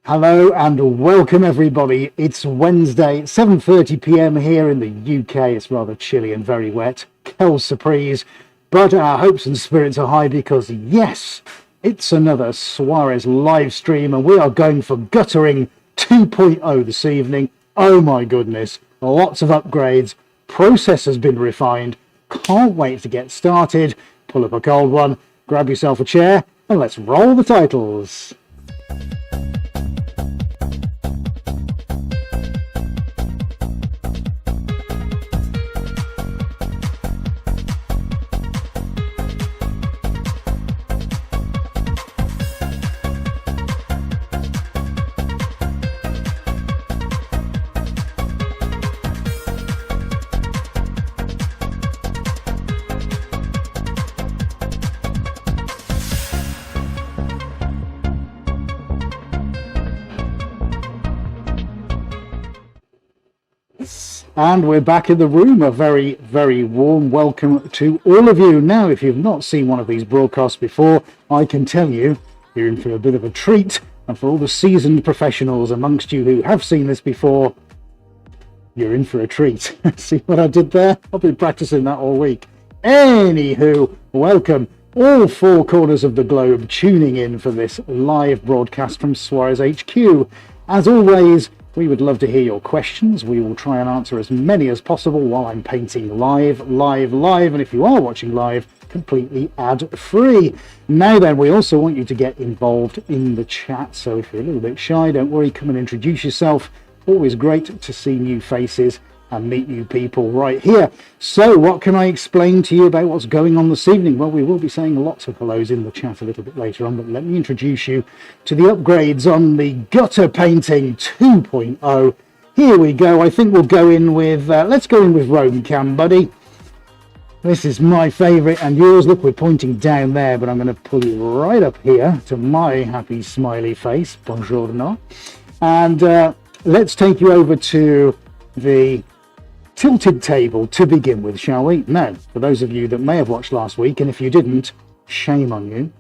Hello and welcome everybody. It's Wednesday, 7:30 p.m. here in the UK. It's rather chilly and very wet. Quelle surprise. But our hopes and spirits are high because yes, it's another Suarez live stream and we are going for Guttering 2.0 this evening. Oh my goodness. Lots of upgrades. Process has been refined. Can't wait to get started. Pull up a cold one, grab yourself a chair and let's roll the titles. And we're back in the room. A very, very warm welcome to all of you. Now, if you've not seen one of these broadcasts before, I can tell you, you're in for a bit of a treat. And for all the seasoned professionals amongst you who have seen this before, you're in for a treat. See what I did there? I've been practicing that all week. Anywho, welcome all four corners of the globe tuning in for this live broadcast from Suarez HQ. As always, we would love to hear your questions. We will try and answer as many as possible while I'm painting live. And if you are watching live, completely ad-free. Now then, we also want you to get involved in the chat. So if you're a little bit shy, don't worry, come and introduce yourself. Always great to see new faces and meet new people right here. So what can I explain to you about what's going on this evening? Well, we will be saying lots of hellos in the chat a little bit later on, but let me introduce you to the upgrades on the Gutter Painting 2.0. Here we go. I think we'll go in with, let's go in with Rome Cam, buddy. This is my favorite and yours. Look, we're pointing down there, but I'm going to pull you right up here to my happy smiley face. Buongiorno. And let's take you over to the tilted table to begin with, shall we? Now, for those of you that may have watched last week, and if you didn't, shame on you,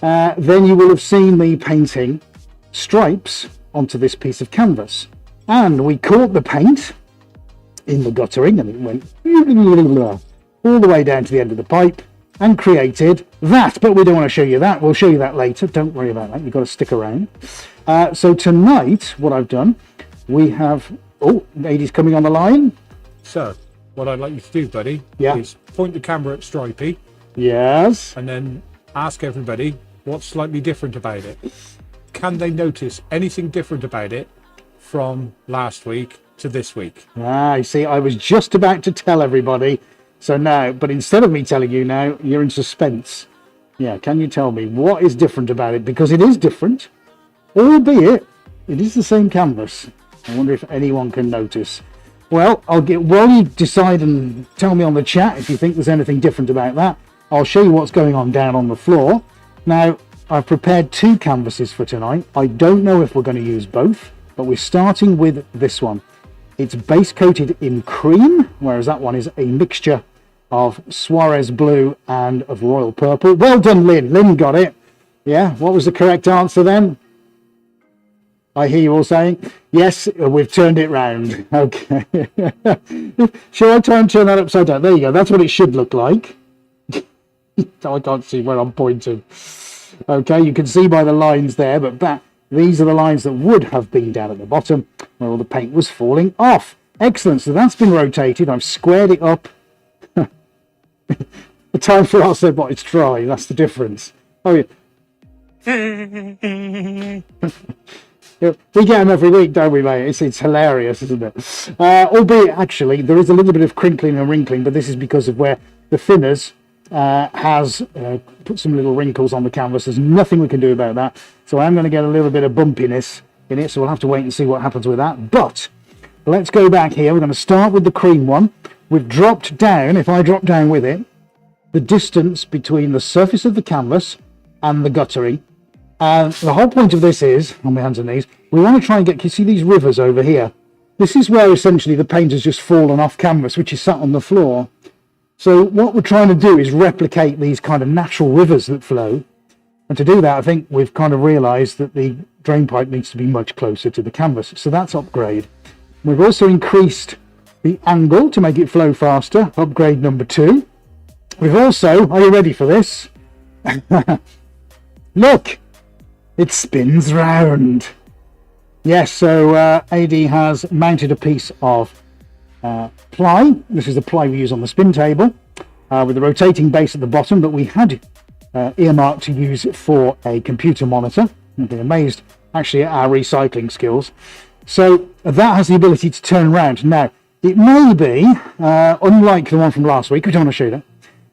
then you will have seen me painting stripes onto this piece of canvas. And we caught the paint in the guttering, and it went all the way down to the end of the pipe and created that. But we don't want to show you that. We'll show you that later. Don't worry about that. You've got to stick around. So tonight, what I've done, we have... Oh, ladies coming on the line. So, what I'd like you to do, buddy, yeah, is point the camera at Stripey. Yes. And then ask everybody what's slightly different about it. Can they notice anything different about it from last week to this week? Ah, you see, I was just about to tell everybody. So now, but instead of me telling you now, you're in suspense. Yeah, can you tell me what is different about it? Because it is different, albeit it is the same canvas. I wonder if anyone can notice. Well, while you decide and tell me on the chat if you think there's anything different about that, I'll show you what's going on down on the floor. Now, I've prepared two canvases for tonight. I don't know if we're going to use both, but we're starting with this one. It's base coated in cream, whereas that one is a mixture of Suarez blue and of royal purple. Well done, Lynn. Lynn got it. Yeah, what was the correct answer then? I hear you all saying, yes, we've turned it round. Okay. Shall I try and turn that upside down? There you go. That's what it should look like. I can't see where I'm pointing. Okay, you can see by the lines there, but these are the lines that would have been down at the bottom where all the paint was falling off. Excellent. So that's been rotated. I've squared it up. The time for us, but it's dry. That's the difference. Oh, yeah. We get them every week, don't we, mate? It's hilarious, isn't it? Albeit, actually, there is a little bit of crinkling and wrinkling, but this is because of where the thinners has put some little wrinkles on the canvas. There's nothing we can do about that. So I'm going to get a little bit of bumpiness in it, so we'll have to wait and see what happens with that. But let's go back here. We're going to start with the cream one. We've dropped down, if I drop down with it, the distance between the surface of the canvas and the guttering. And the whole point of this is, on my hands and knees, we want to try and get, can you see these rivers over here? This is where essentially the paint has just fallen off canvas, which is sat on the floor. So what we're trying to do is replicate these kind of natural rivers that flow And to do that, I think we've kind of realised that the drain pipe needs to be much closer to the canvas. So that's upgrade. We've also increased the angle to make it flow faster. Upgrade number 2. We've also, are you ready for this? Look, it spins round. Yes, so AD has mounted a piece of ply. This is the ply we use on the spin table with the rotating base at the bottom that we had earmarked to use for a computer monitor. You've been amazed actually at our recycling skills. So that has the ability to turn around. Now, it may be, unlike the one from last week, we don't want to shoot it,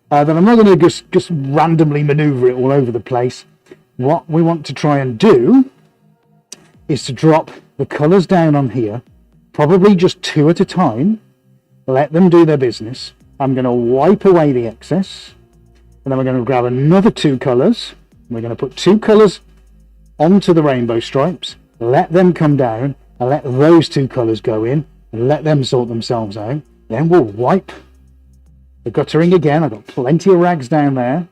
that I'm not going to just randomly maneuver it all over the place. What we want to try and do is to drop the colours down on here, probably just 2 at a time, let them do their business. I'm going to wipe away the excess, and then we're going to grab another 2 colours. We're going to put 2 colours onto the rainbow stripes, let them come down, and let those 2 colours go in, and let them sort themselves out. Then we'll wipe the guttering again. I've got plenty of rags down there.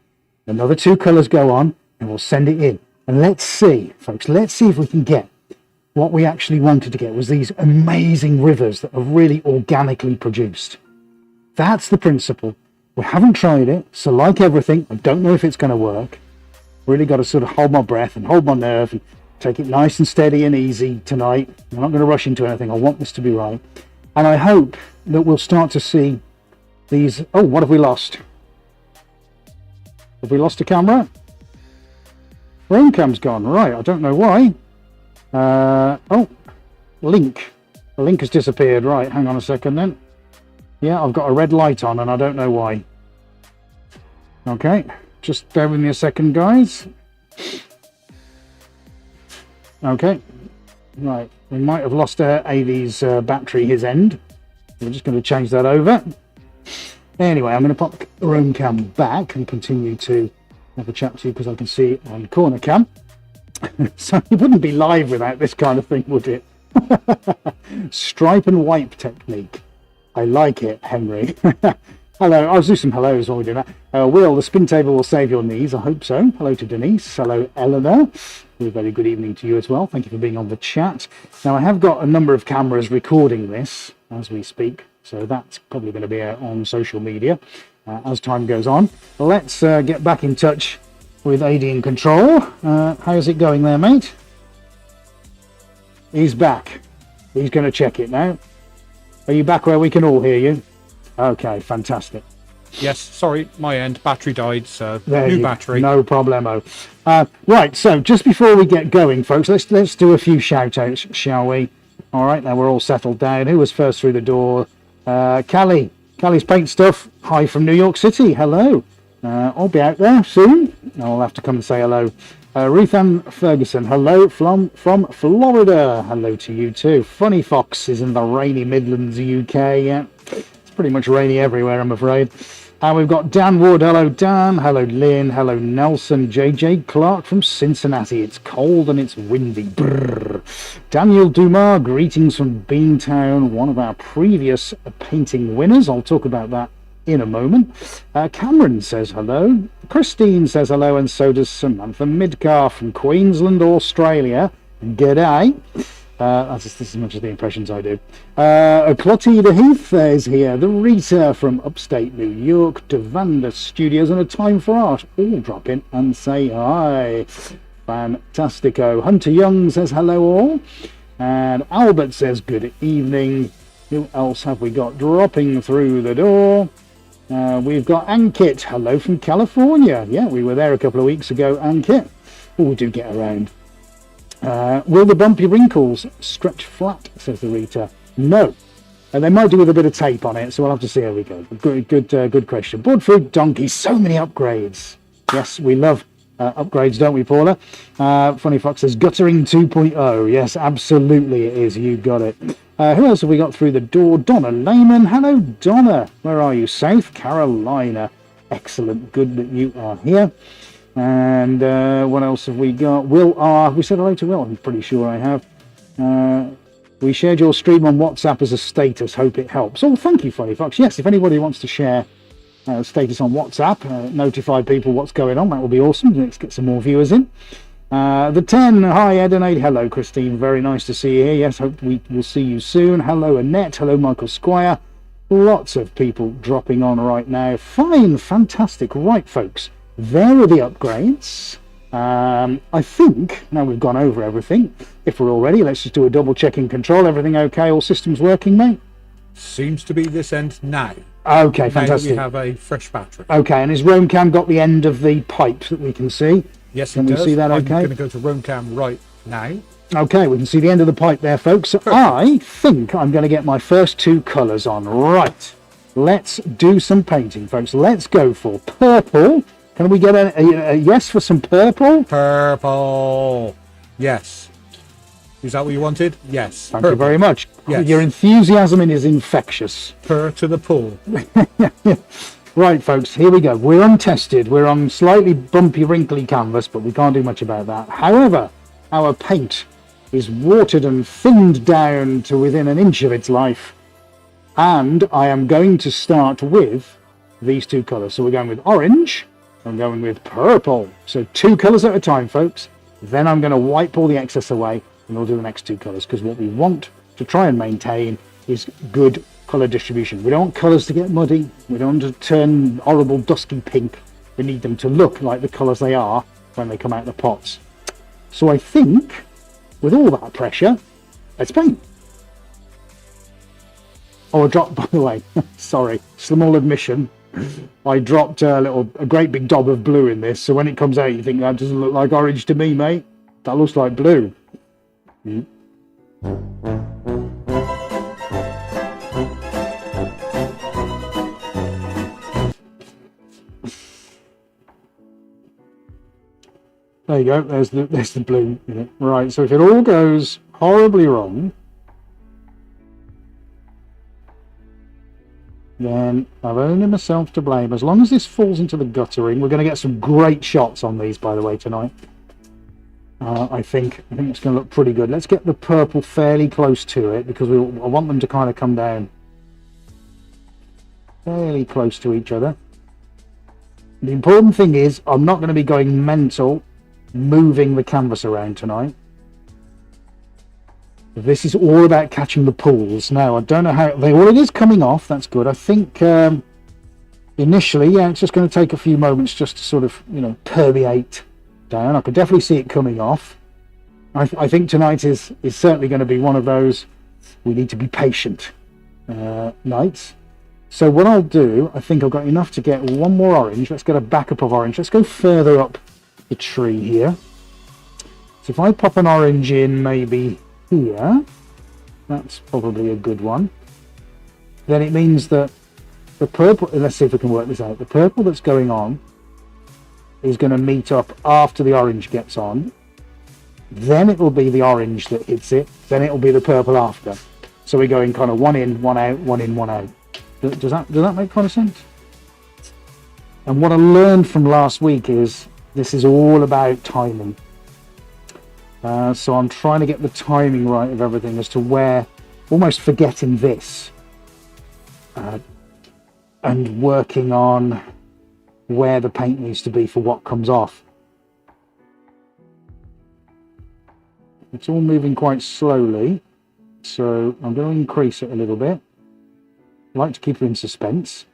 Another 2 colours go on, and we'll send it in. And let's see, folks, let's see if we can get what we actually wanted to get, was these amazing rivers that are really organically produced. That's the principle. We haven't tried it, so like everything, I don't know if it's going to work. Really got to sort of hold my breath and hold my nerve and take it nice and steady and easy tonight. I'm not going to rush into anything. I want this to be right. And I hope that we'll start to see these... Oh, what have we lost? Have we lost a camera? Roam cam's gone. Right, I don't know why. Oh, link. The link has disappeared. Right, hang on a second then. Yeah, I've got a red light on and I don't know why. Okay, just bear with me a second, guys. Okay, right, we might have lost AV's battery, his end. We're just going to change that over. Anyway, I'm going to pop the roam cam back and continue to have a chat to you because I can see on corner cam. So it wouldn't be live without this kind of thing, would it? Stripe and wipe technique. I like it, Henry. Hello, I'll do some hellos while we do that. Will, the spin table will save your knees. I hope so. Hello to Denise. Hello, Eleanor. A very good evening to you as well. Thank you for being on the chat. Now, I have got a number of cameras recording this as we speak, so that's probably going to be on social media as time goes on. Let's get back in touch with AD in control. How's it going there, mate? He's back. He's going to check it now. Are you back where we can all hear you? Okay, fantastic. Yes, sorry, my end. Battery died, so new battery. No problemo. Right, so just before we get going, folks, let's do a few shout-outs, shall we? All right, now we're all settled down. Who was first through the door? Callie. Callie's Paint Stuff. Hi from New York City. Hello. I'll be out there soon. I'll have to come and say hello. Ruth Ann Ferguson, hello from Florida. Hello to you too. Funny Fox is in the rainy Midlands, UK. Yeah, it's pretty much rainy everywhere, I'm afraid. And we've got Dan Ward. Hello, Dan. Hello, Lynn. Hello, Nelson. JJ Clark from Cincinnati. It's cold and it's windy. Brrr. Daniel Dumas, greetings from Beantown, one of our previous painting winners. I'll talk about that in a moment. Cameron says hello. Christine says hello, and so does Samantha Midcar from Queensland, Australia. G'day. That's just as much as the impressions I do. Clotilde Heath is here. The Rita from upstate New York. Devanda Studios and A Time for Art. All drop in and say hi. Fantastico. Hunter Young says hello all. And Albert says good evening. Who else have we got dropping through the door? We've got Ankit. Hello from California. Yeah, we were there a couple of weeks ago, Ankit. Oh, do get around. Will the bumpy wrinkles stretch flat, says the Rita. No. They might do with a bit of tape on it, so we'll have to see how we go. Good question. Board Food Donkey, so many upgrades. Yes, we love upgrades, don't we, Paula? Funny Fox says Guttering 2.0. Yes, absolutely it is. You got it. Who else have we got through the door? Donna Lehman. Hello, Donna. Where are you? South Carolina. Excellent. Good that you are here. And what else have we got? Will R. We said hello to Will. I'm pretty sure I have. We shared your stream on WhatsApp as a status. Hope it helps. Oh, thank you, Funny Fox. Yes, if anybody wants to share status on WhatsApp, notify people what's going on. That will be awesome. Let's get some more viewers in. The 10, hi Ed and Aid. Hello Christine, very nice to see you here. Yes, hope we will see you soon. Hello Annette, hello Michael Squire. Lots of people dropping on right now. Fine, fantastic. Right folks, there are the upgrades. I think now we've gone over everything, if we're all ready, let's just do a double check in control. Everything okay? All systems working, mate? Seems to be this end now. Okay, Now fantastic. we have a fresh battery. Okay, and has Roamcam got the end of the pipe that we can see? Yes, Can it we does. see that I'm okay? going to go to Roamcam right now. Okay, we can see the end of the pipe there, folks. So I think I'm going to get my first two colours on. Right, let's do some painting, folks. Let's go for purple. Can we get a yes for some purple? Purple. Yes. Is that what you wanted? Yes. Thank you very much. Yes. Your enthusiasm is infectious. Purr to the pool. Right, folks, here we go. We're untested. We're on slightly bumpy, wrinkly canvas, but we can't do much about that. However, our paint is watered and thinned down to within an inch of its life. And I am going to start with these two colours. So we're going with orange. I'm going with purple. So two colours at a time, folks. Then I'm going to wipe all the excess away and we'll do the next two colours, because what we want to try and maintain is good colour distribution. We don't want colours to get muddy. We don't want to turn horrible dusky pink. We need them to look like the colours they are when they come out of the pots. So I think with all that pressure, let's paint. Oh, I dropped, by the way, sorry, small admission. I dropped a great big daub of blue in this, so when it comes out you think that doesn't look like orange to me, mate. That looks like blue. There you go, there's the blue in it. Right, so if it all goes horribly wrong, then I've only myself to blame. As long as this falls into the guttering, we're going to get some great shots on these, by the way, tonight. I think it's going to look pretty good. Let's get the purple fairly close to it, because I want them to kind of come down fairly close to each other. The important thing is I'm not going to be going mental moving the canvas around tonight. This is all about catching the pools. Now, I don't know how it is coming off. That's good. I think initially, yeah, it's just going to take a few moments just to sort of, permeate down. I could definitely see it coming off. I think tonight is certainly going to be one of those we need to be patient nights. So what I'll do, I think I've got enough to get one more orange. Let's get a backup of orange. Let's go further up the tree here. So if I pop an orange in maybe here, that's probably a good one. Then it means that the purple, let's see if we can work this out. The purple that's going on is going to meet up after the orange gets on. Then it will be the orange that hits it. Then it will be the purple after. So we're going kind of one in, one out, one in, one out. Does that make kind of sense? And what I learned from last week is this is all about timing. So I'm trying to get the timing right of everything as to where, almost forgetting this and working on where the paint needs to be for what comes off. It's all moving quite slowly, so I'm going to increase it a little bit. I like to keep it in suspense.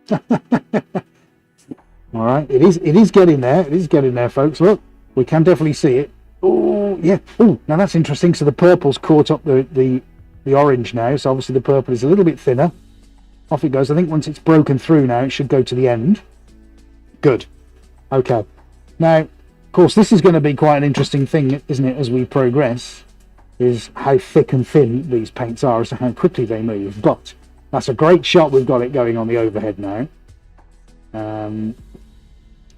All right, it is getting there. It is getting there, folks. Look, we can definitely see it. Oh, yeah. Oh, now that's interesting. So the purple's caught up the orange now. So obviously the purple is a little bit thinner. Off it goes. I think once it's broken through now, it should go to the end. Good. Okay. Now, of course, this is going to be quite an interesting thing, isn't it, as we progress, is how thick and thin these paints are as to how quickly they move. But that's a great shot. We've got it going on the overhead now.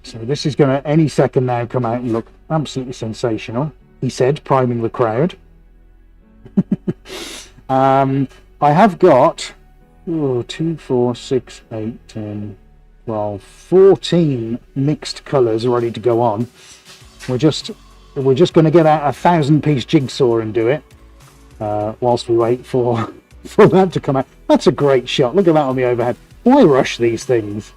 So this is going to any second now come out and look absolutely sensational, he said, priming the crowd. I have got 2, 4, 6, 8, 10, 12, 14 mixed colours ready to go on. We're just going to get out a 1,000-piece jigsaw and do it whilst we wait for that to come out. That's a great shot. Look at that on the overhead. Why rush these things?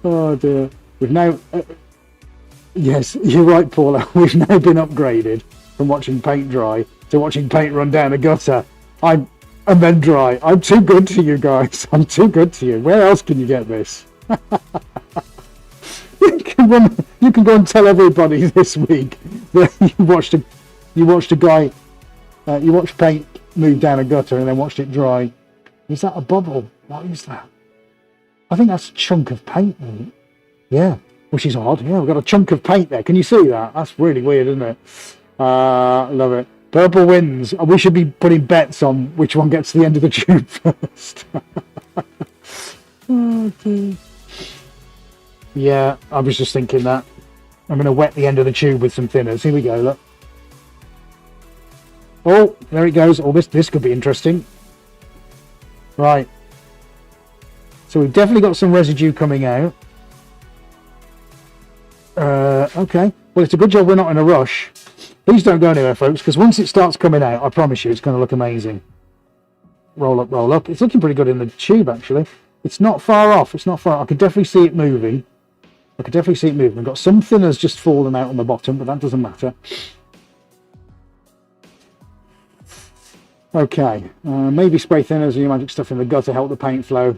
Oh dear. We've now... yes, you're right, Paula. We've now been upgraded from watching paint dry to watching paint run down a gutter. And then dry. I'm too good to you guys. I'm too good to you. Where else can you get this? You can go and tell everybody this week that you watched a guy, you watched paint move down a gutter and then watched it dry. Is that a bubble? What is that? I think that's a chunk of paint. Yeah, which is odd. Yeah, we've got a chunk of paint there. Can you see that? That's really weird, isn't it? Love it. Purple wins. We should be putting bets on which one gets to the end of the tube first. Oh, dear. Yeah, I was just thinking that. I'm going to wet the end of the tube with some thinners. Here we go, look. Oh, there it goes. Oh, this could be interesting. Right. So we've definitely got some residue coming out. Okay. Well, it's a good job we're not in a rush. Please don't go anywhere, folks, because once it starts coming out, I promise you, it's going to look amazing. Roll up, roll up. It's looking pretty good in the tube, actually. It's not far off. It's not far. I can definitely see it moving. I can definitely see it moving. I've got some thinners just falling out on the bottom, but that doesn't matter. Okay. Maybe spray thinners and your magic stuff in the gutter help the paint flow.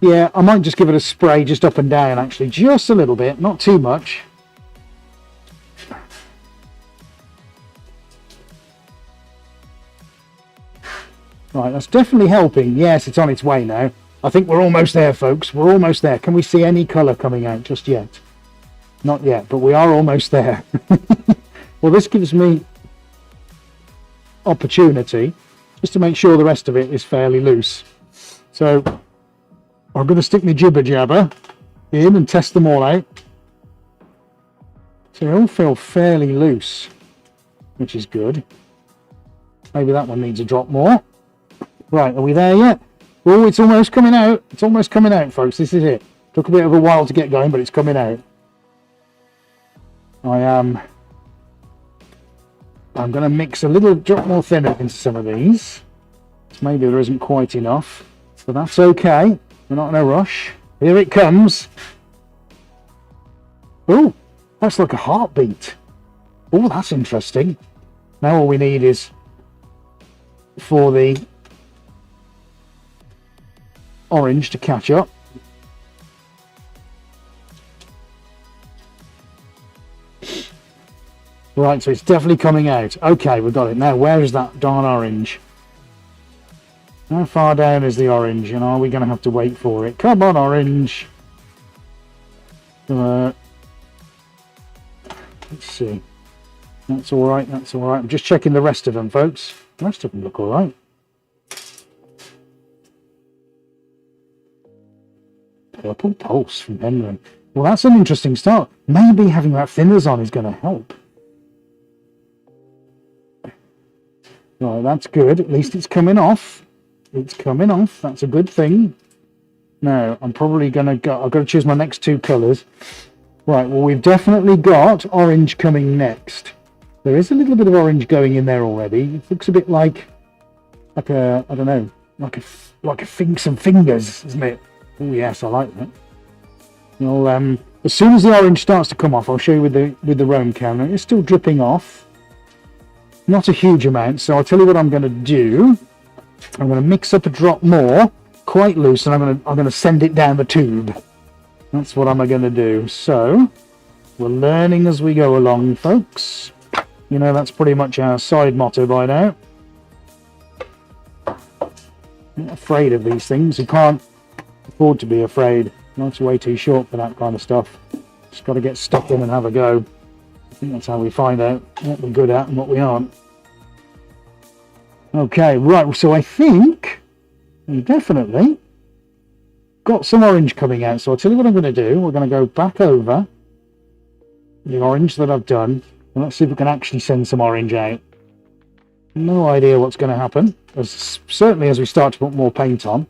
Yeah, I might just give it a spray just up and down, actually. Just a little bit. Not too much. Right, that's definitely helping. Yes, it's on its way now. I think we're almost there, folks. We're almost there. Can we see any colour coming out just yet? Not yet, but we are almost there. Well, this gives me opportunity just to make sure the rest of it is fairly loose. So I'm going to stick my jibber jabber in and test them all out. So they all feel fairly loose, which is good. Maybe that one needs a drop more. Right, are we there yet? Oh, it's almost coming out. It's almost coming out, folks. This is it. Took a bit of a while to get going, but it's coming out. I'm going to mix a little drop more thinner into some of these. Maybe there isn't quite enough, but that's okay. We're not in a rush. Here it comes. Oh, that's like a heartbeat. Oh, that's interesting. Now all we need is for the orange to catch up. Right, so it's definitely coming out. Okay, we've got it. Now, where is that darn orange? How far down is the orange? And are we going to have to wait for it? Come on, orange. Let's see. That's all right. That's all right. I'm just checking the rest of them, folks. The rest of them look all right. Purple pulse from Henry. Well, that's an interesting start. Maybe having that thinners on is going to help. Right, that's good. At least it's coming off. It's coming off. That's a good thing. Now, I'm probably going to go... I've got to choose my next two colours. Right, well, we've definitely got orange coming next. There is a little bit of orange going in there already. It looks a bit like a, I don't know, like some fingers, isn't it? Oh yes, I like that. Well, as soon as the orange starts to come off, I'll show you with the Roam camera. It's still dripping off. Not a huge amount, so I'll tell you what I'm going to do. I'm going to mix up a drop more, quite loose, and I'm going to send it down the tube. That's what I'm going to do. So we're learning as we go along, folks. You know, that's pretty much our side motto by now. I'm not afraid of these things. You can't afford to be afraid. Life's way too short for that kind of stuff. Just got to get stuck in and have a go. I think that's how we find out what we're good at and what we aren't. Okay, right, so I think we definitely got some orange coming out. So I'll tell you what I'm going to do. We're going to go back over the orange that I've done. And let's see if we can actually send some orange out. No idea what's going to happen. Certainly as we start to put more paint on,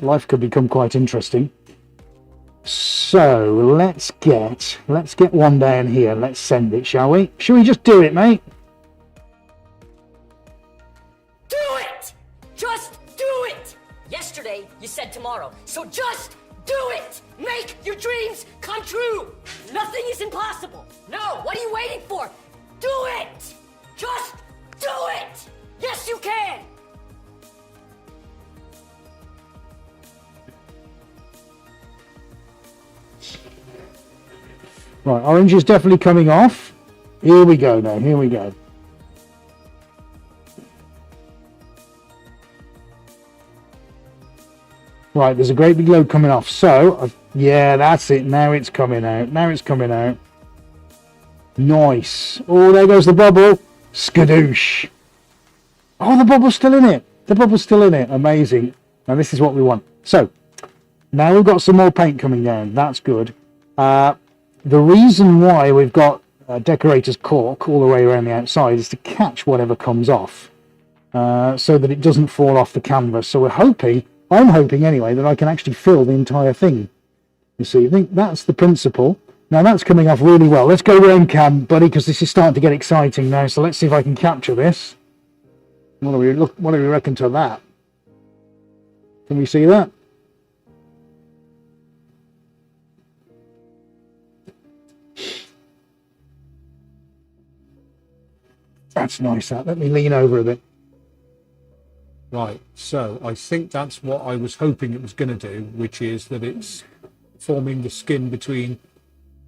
life could become quite interesting. So let's get one down here. Let's send it, shall we? Shall we just do it, mate? Do it! Just do it! Yesterday, you said tomorrow. So just do it! Make your dreams come true! Nothing is impossible! No, what are you waiting for? Do it! Just do it! Yes, you can! Right, orange is definitely coming off. Here we go now, here we go. Right, there's a great big load coming off. So, yeah, that's it. Now it's coming out. Now it's coming out. Nice. Oh, there goes the bubble. Skadoosh. Oh, the bubble's still in it. The bubble's still in it. Amazing. Now, this is what we want. So, now we've got some more paint coming down. That's good. The reason why we've got decorator's cork all the way around the outside is to catch whatever comes off so that it doesn't fall off the canvas. So we're hoping, I'm hoping anyway, that I can actually fill the entire thing. You see, I think that's the principle. Now that's coming off really well. Let's go round cam, buddy, because this is starting to get exciting now. So let's see if I can capture this. What do we reckon to that? Can we see that? That's nice. That. Let me lean over a bit. Right, so I think that's what I was hoping it was going to do, which is that it's forming the skin between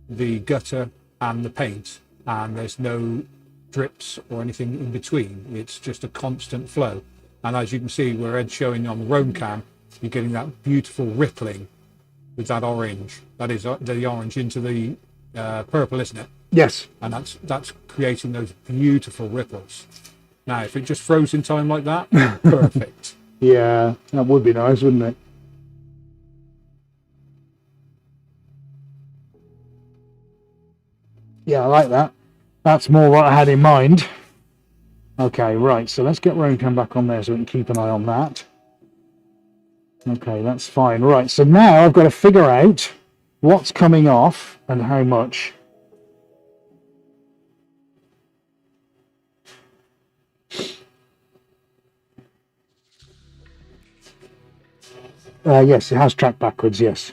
the gutter and the paint, and there's no drips or anything in between. It's just a constant flow. And as you can see, where Ed's showing on the roam cam, you're getting that beautiful rippling with that orange. That is the orange into the purple, isn't it? Yes. And that's creating those beautiful ripples. Now, if it just froze in time like that, perfect. Yeah, that would be nice, wouldn't it? Yeah, I like that. That's more what I had in mind. Okay, right, so let's get roam cam back on there so we can keep an eye on that. Okay, that's fine. Right, so now I've got to figure out what's coming off and how much. Yes, it has tracked backwards, yes.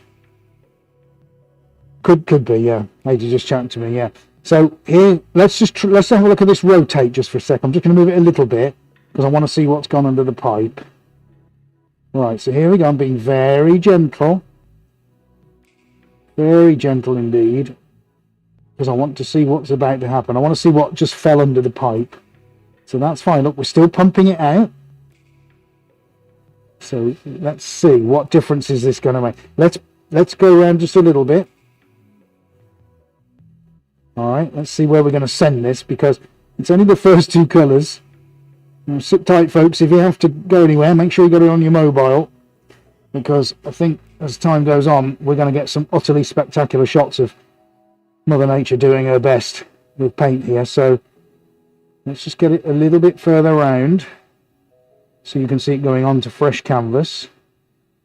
Could be, yeah. Lady just chatting to me, yeah. So here, let's have a look at this rotate just for a sec. I'm just going to move it a little bit because I want to see what's gone under the pipe. Right, so here we go. I'm being very gentle. Very gentle indeed. Because I want to see what's about to happen. I want to see what just fell under the pipe. So that's fine. Look, we're still pumping it out. So let's see what difference is this going to make. Let's go around just a little bit. All right, let's see where we're going to send this because it's only the first two colours. Now, sit tight, folks. If you have to go anywhere, make sure you got it on your mobile because I think as time goes on, we're going to get some utterly spectacular shots of Mother Nature doing her best with paint here. So let's just get it a little bit further round. So you can see it going on to fresh canvas.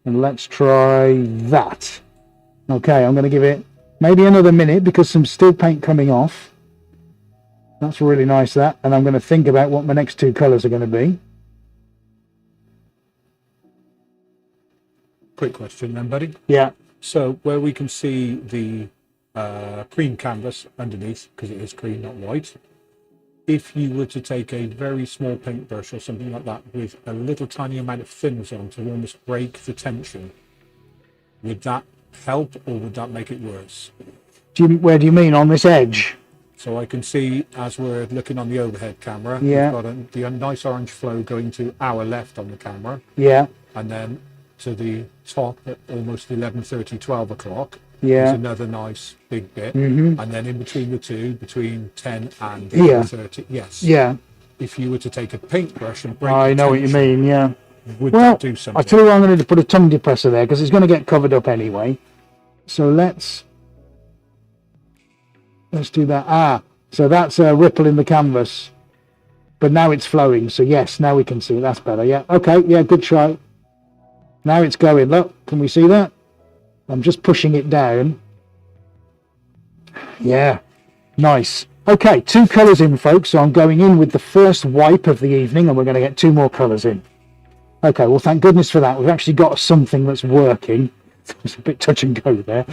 And let's try that. Okay, I'm going to give it maybe another minute because some still paint coming off. That's really nice, that. And I'm going to think about what my next two colours are going to be. Quick question then, buddy. Yeah. So where we can see the cream canvas underneath, because it is cream, not white, if you were to take a very small paintbrush or something like that with a little tiny amount of thinners on to almost break the tension, would that help or would that make it worse? Where do you mean, on this edge? So I can see, as we're looking on the overhead camera, yeah, we've got the nice orange flow going to our left on the camera. Yeah. And then to the top at almost 11:30, 12 o'clock. Yeah. There's another nice big bit. Mm-hmm. And then in between the two, between 10 and 11:30, yes. Yeah. If you were to take a paintbrush and break I know what you mean, yeah. Would that do something? I tell you what, I'm going to put a tongue depressor there because it's going to get covered up anyway. So let's do that. So that's a ripple in the canvas. But now it's flowing. So yes, now we can see it. That's better. Yeah. Okay. Yeah, good try. Now it's going. Look, can we see that? I'm just pushing it down. Yeah. Nice. Okay, two colours in, folks. So I'm going in with the first wipe of the evening and we're going to get two more colours in. Okay, well, thank goodness for that. We've actually got something that's working. It's a bit touch and go there.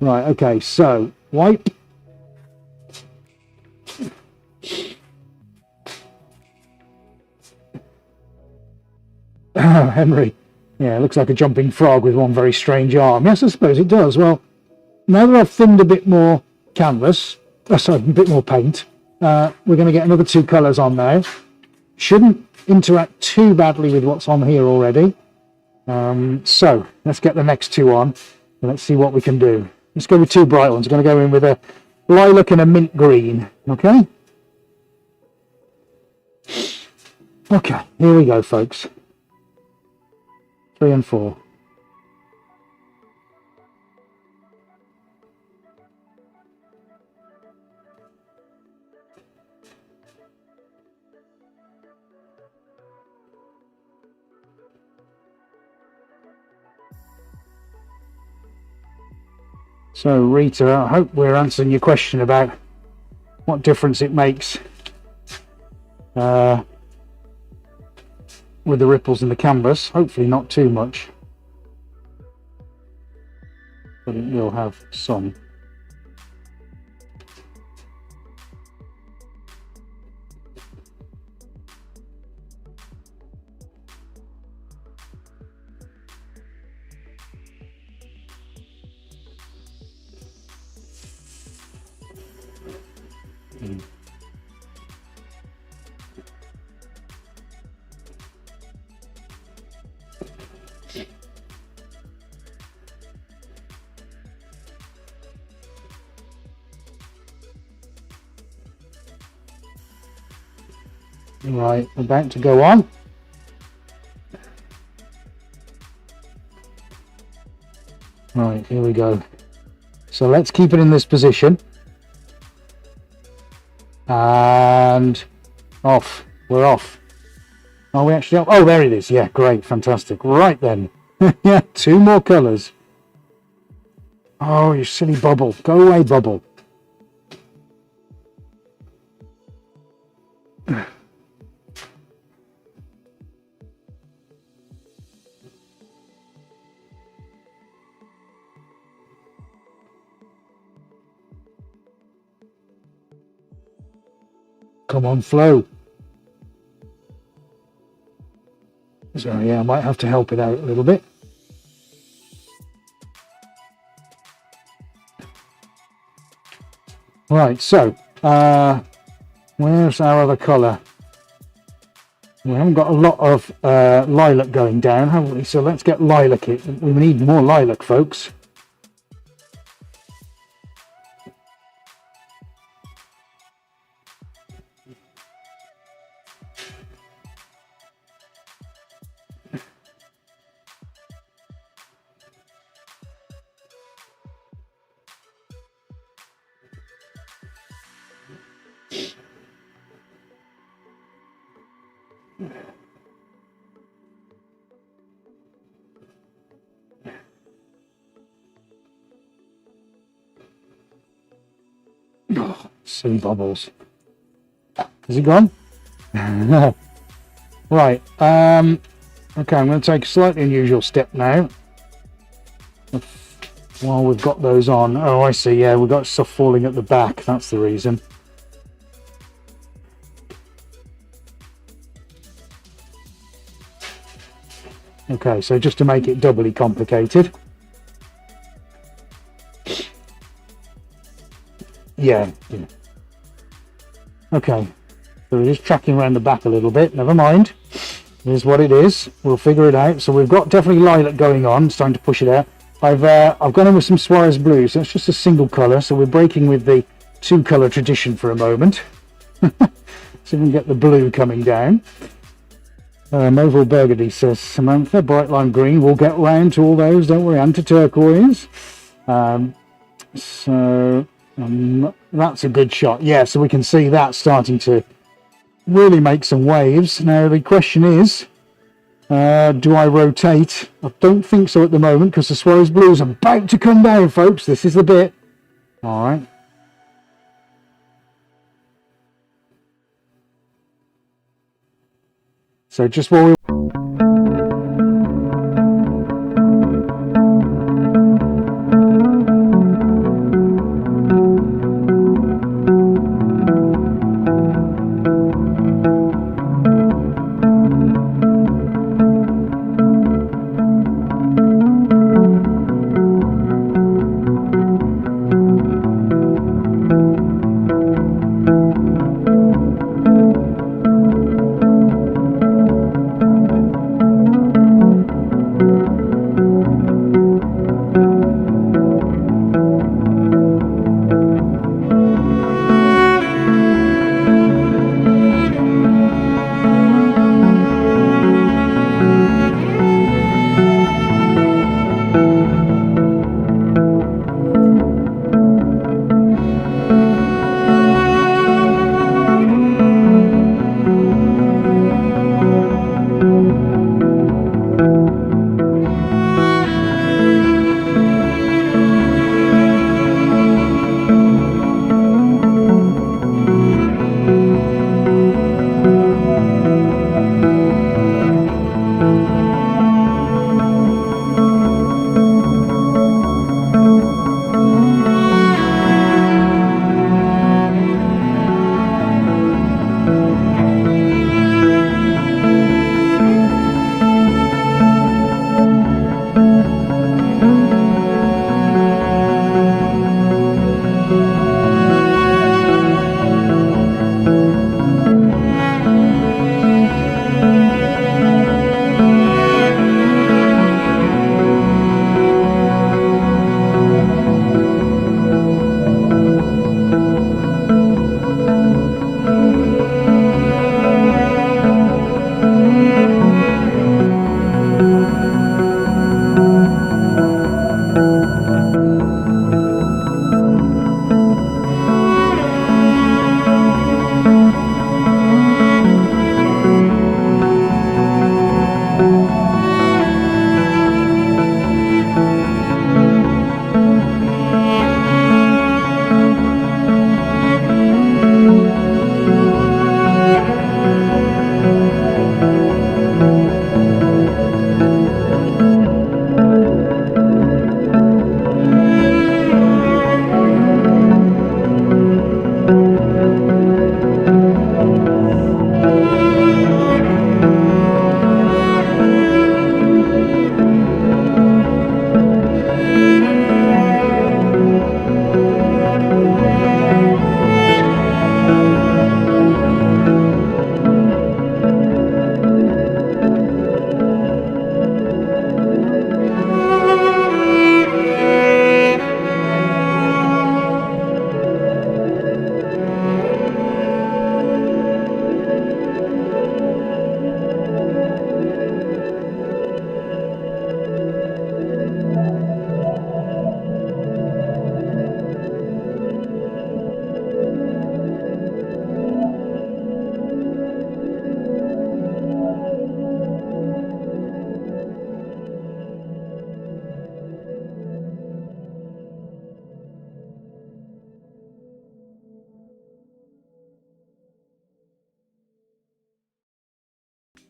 Right, okay, so wipe. Oh, Henry. Yeah, it looks like a jumping frog with one very strange arm. Yes, I suppose it does. Well, now that I've thinned a bit more canvas, sorry, a bit more paint, we're going to get another 2 colours on now. Shouldn't interact too badly with what's on here already. So let's get the next 2 on and let's see what we can do. Let's go with 2 bright ones. I'm going to go in with a lilac and a mint green. Okay. Okay, here we go, folks. 3 and 4. So, Rita, I hope we're answering your question about what difference it makes with the ripples in the canvas. Hopefully not too much, but it will have some. Right, about to go on. Right, here we go. So let's keep it in this position. And off. We're off. Are we actually off? Oh, there it is. Yeah, great. Fantastic. Right then. Yeah, 2 more colours. Oh, you silly bubble. Go away, bubble. Come on, flow. So yeah, I might have to help it out a little bit. Right, so where's our other colour? We haven't got a lot of lilac going down, have we? So let's get lilac. We need more lilac, folks. Oh, silly bubbles. Is it gone? Right. Okay, I'm going to take a slightly unusual step now. While we've got those on. Oh, I see. Yeah, we've got stuff falling at the back. That's the reason. Okay, so just to make it doubly complicated. Yeah. Okay, so we're just tracking around the back a little bit. Never mind. Here's what it is. We'll figure it out. So we've got definitely lilac going on. It's time to push it out. I've gone in with some Suarez blue, so it's just a single colour. So we're breaking with the 2-colour tradition for a moment. So we can get the blue coming down. Mobile Burgundy says, Samantha, bright lime green. We'll get round to all those, don't worry, and to turquoise. That's a good shot. Yeah, so we can see that starting to really make some waves. Now the question is, do I rotate? I don't think so at the moment because the Suarez blue is about to come down, folks. This is the bit. All right. So just while we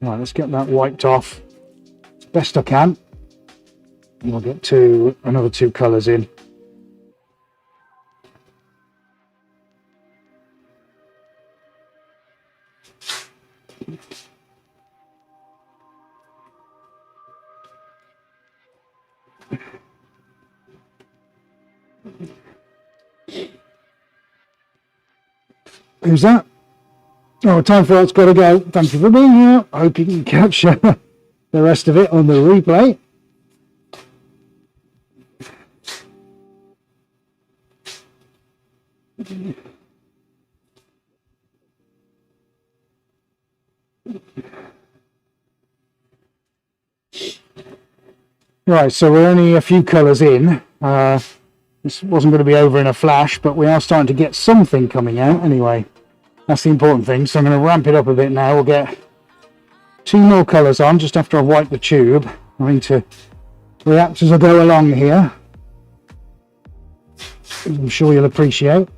Right, let's get that wiped off as best I can. And we'll get another two colours in. Who's that? Oh, time for it's got to go. Thank you for being here. I hope you can capture the rest of it on the replay. Right, so we're only a few colours in. This wasn't going to be over in a flash, but we are starting to get something coming out anyway. That's the important thing. So I'm going to ramp it up a bit now. We'll get two more colours on just after I wipe the tube. I'm going to react as I go along here, as I'm sure you'll appreciate.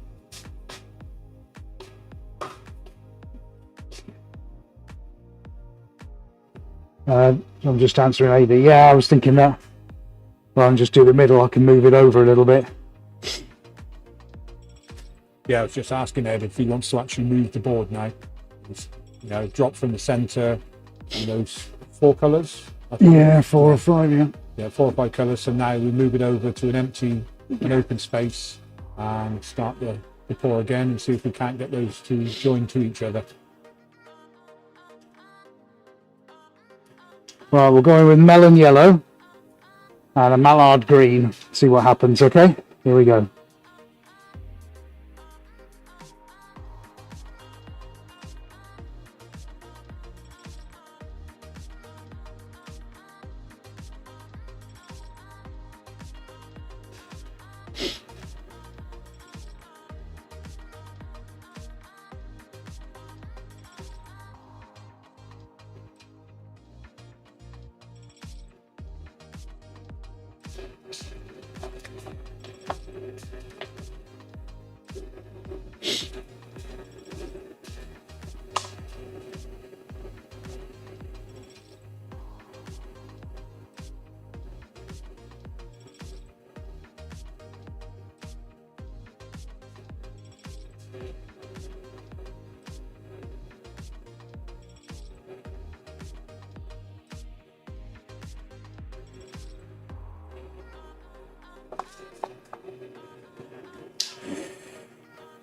I'm just answering AD. Yeah, I was thinking that rather than just do the middle, I can move it over a little bit. Yeah, I was just asking Ed if he wants to actually move the board now. It's, you know, drop from the centre and those four colours. Yeah, 4 or 5, yeah. Yeah, 4 or 5 colours. So now we move it over to an open space and start the pour again and see if we can't get those two joined to each other. Right, we'll go in with melon yellow and a mallard green. See what happens, okay? Here we go.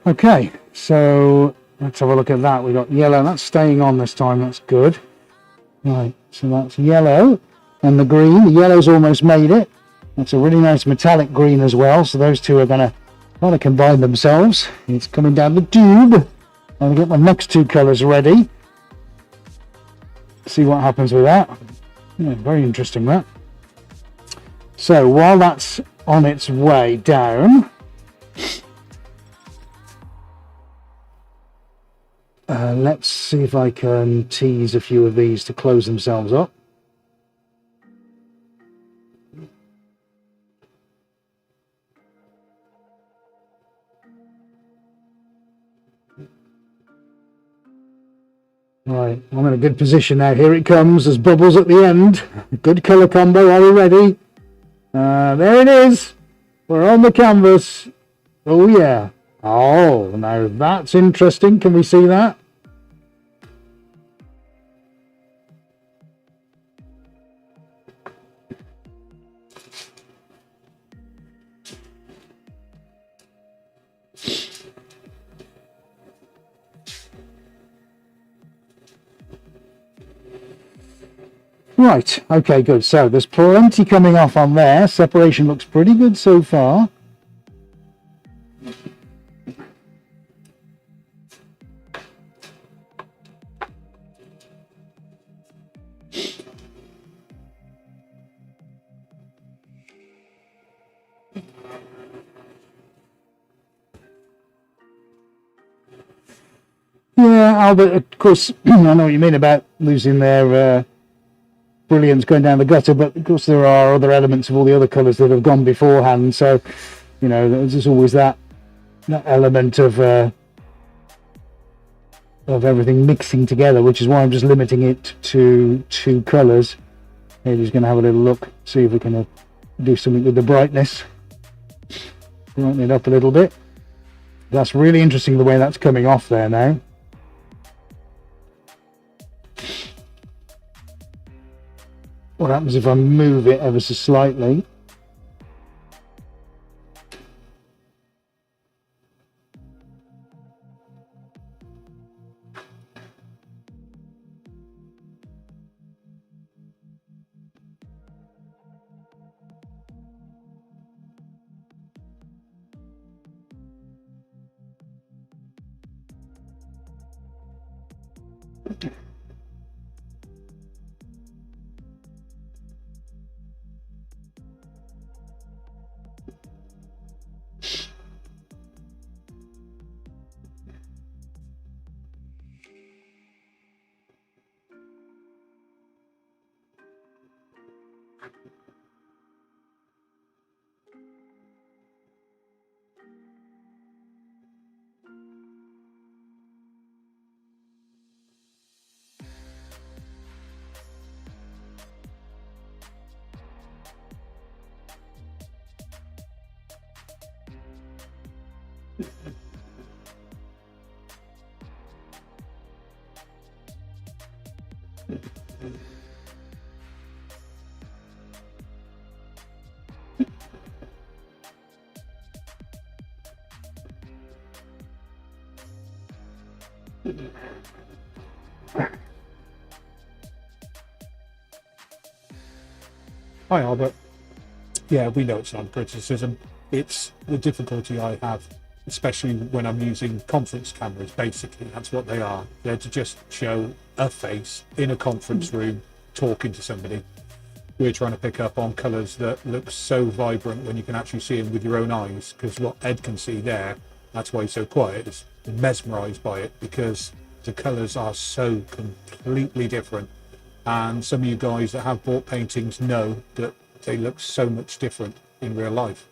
Okay, so let's have a look at that. We got yellow, that's staying on this time, that's good. Right, so that's yellow and the green. The yellow's almost made it. That's a really nice metallic green as well, so those two are going to kind of combine themselves. It's coming down the tube. I'll get my next two colours ready. See what happens with that. Yeah, very interesting that. So while that's on its way down, let's see if I can tease a few of these to close themselves up. Right, I'm in a good position now. Here it comes. There's bubbles at the end. Good colour combo. Are we ready? There it is. We're on the canvas. Oh yeah. Oh, now that's interesting. Can we see that? Right, okay, good. So there's plenty coming off on there. Separation looks pretty good so far. Yeah, Albert, of course, I know what you mean about losing their brilliance going down the gutter, but of course there are other elements of all the other colours that have gone beforehand, so you know there's just always that element of of everything mixing together, which is why I'm just limiting it to 2 colours. Maybe he's going to have a little look, see if we can do something with the brightness. Brighten it up a little bit. That's really interesting the way that's coming off there now. What happens if I move it ever so slightly? Hi, Albert. Yeah, we know it's not criticism. It's the difficulty I have, especially when I'm using conference cameras. Basically, that's what they are. They're to just show a face in a conference room talking to somebody. We're trying to pick up on colours that look so vibrant when you can actually see them with your own eyes, because what Ed can see there, that's why he's so quiet, is mesmerised by it, because the colours are so completely different. And some of you guys that have bought paintings know that they look so much different in real life.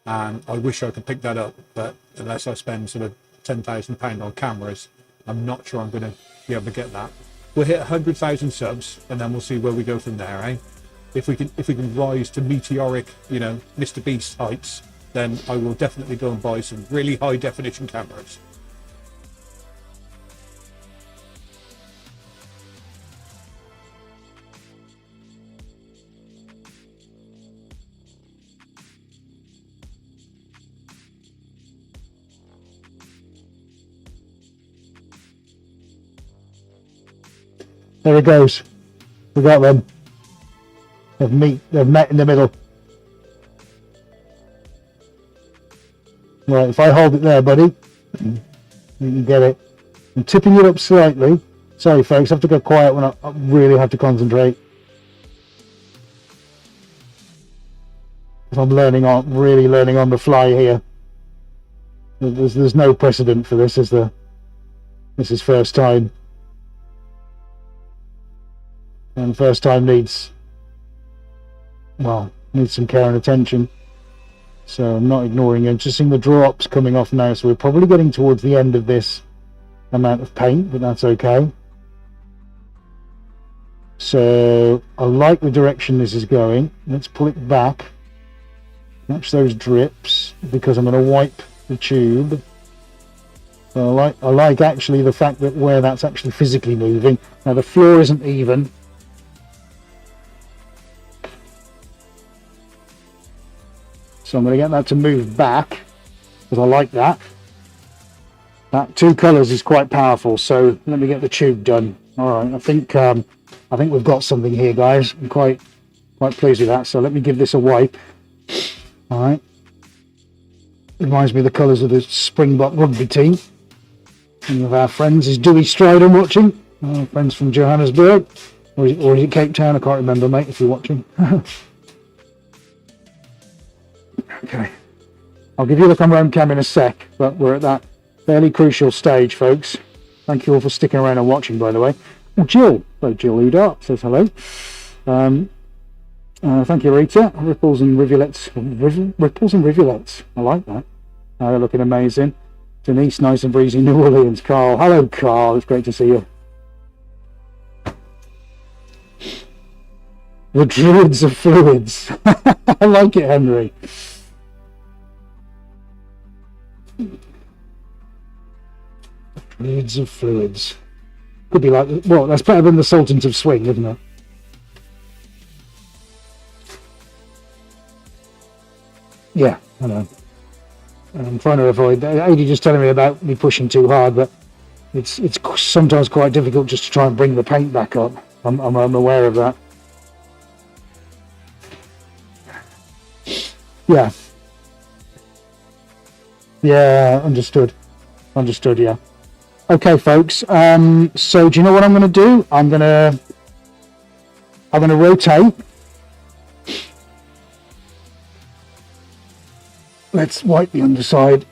And I wish I could pick that up, but unless I spend sort of £10,000 on cameras, I'm not sure I'm going to be able to get that. We'll hit 100,000 subs, and then we'll see where we go from there, eh? If we can rise to meteoric, you know, Mr. Beast heights, then I will definitely go and buy some really high definition cameras. There it goes. We got them. They've met in the middle. Right, if I hold it there, buddy, you can get it. I'm tipping it up slightly. Sorry, folks, I have to go quiet when I really have to concentrate. I'm really learning on the fly here. There's no precedent for this, is there? This is first time. And first time needs some care and attention. So I'm not ignoring it. Just seeing the drops coming off now. So we're probably getting towards the end of this amount of paint, but that's okay. So I like the direction this is going. Let's pull it back. Watch those drips, because I'm going to wipe the tube. So I like actually the fact that where that's actually physically moving. Now the floor isn't even. So I'm going to get that to move back, because I like that. That 2 colours is quite powerful. So let me get the tube done. All right, I think we've got something here, guys. I'm quite pleased with that. So let me give this a wipe. All right. Reminds me of the colours of the Springbok rugby team. One of our friends is Dewey Strider watching. Friends from Johannesburg, or is it Cape Town? I can't remember, mate. If you're watching. Okay, I'll give you the camera cam in a sec, but we're at that fairly crucial stage, folks. Thank you all for sticking around and watching, by the way. Well, Jill Udart says hello. Thank you, Rita. Ripples and rivulets. Ripples and rivulets. I like that. They're looking amazing. Denise, nice and breezy New Orleans. Carl, hello Carl, it's great to see you. The Druids of Fluids. I like it, Henry. Druids of Fluids. Could be like, well, that's better than the Sultans of Swing, isn't it? Yeah, I know. I'm trying to avoid that. Adi just telling me about me pushing too hard, but it's sometimes quite difficult just to try and bring the paint back up. I'm aware of that. Yeah. Yeah, understood. Understood, yeah. Okay, folks. So do you know what I'm going to do? I'm going to rotate. Let's wipe the underside.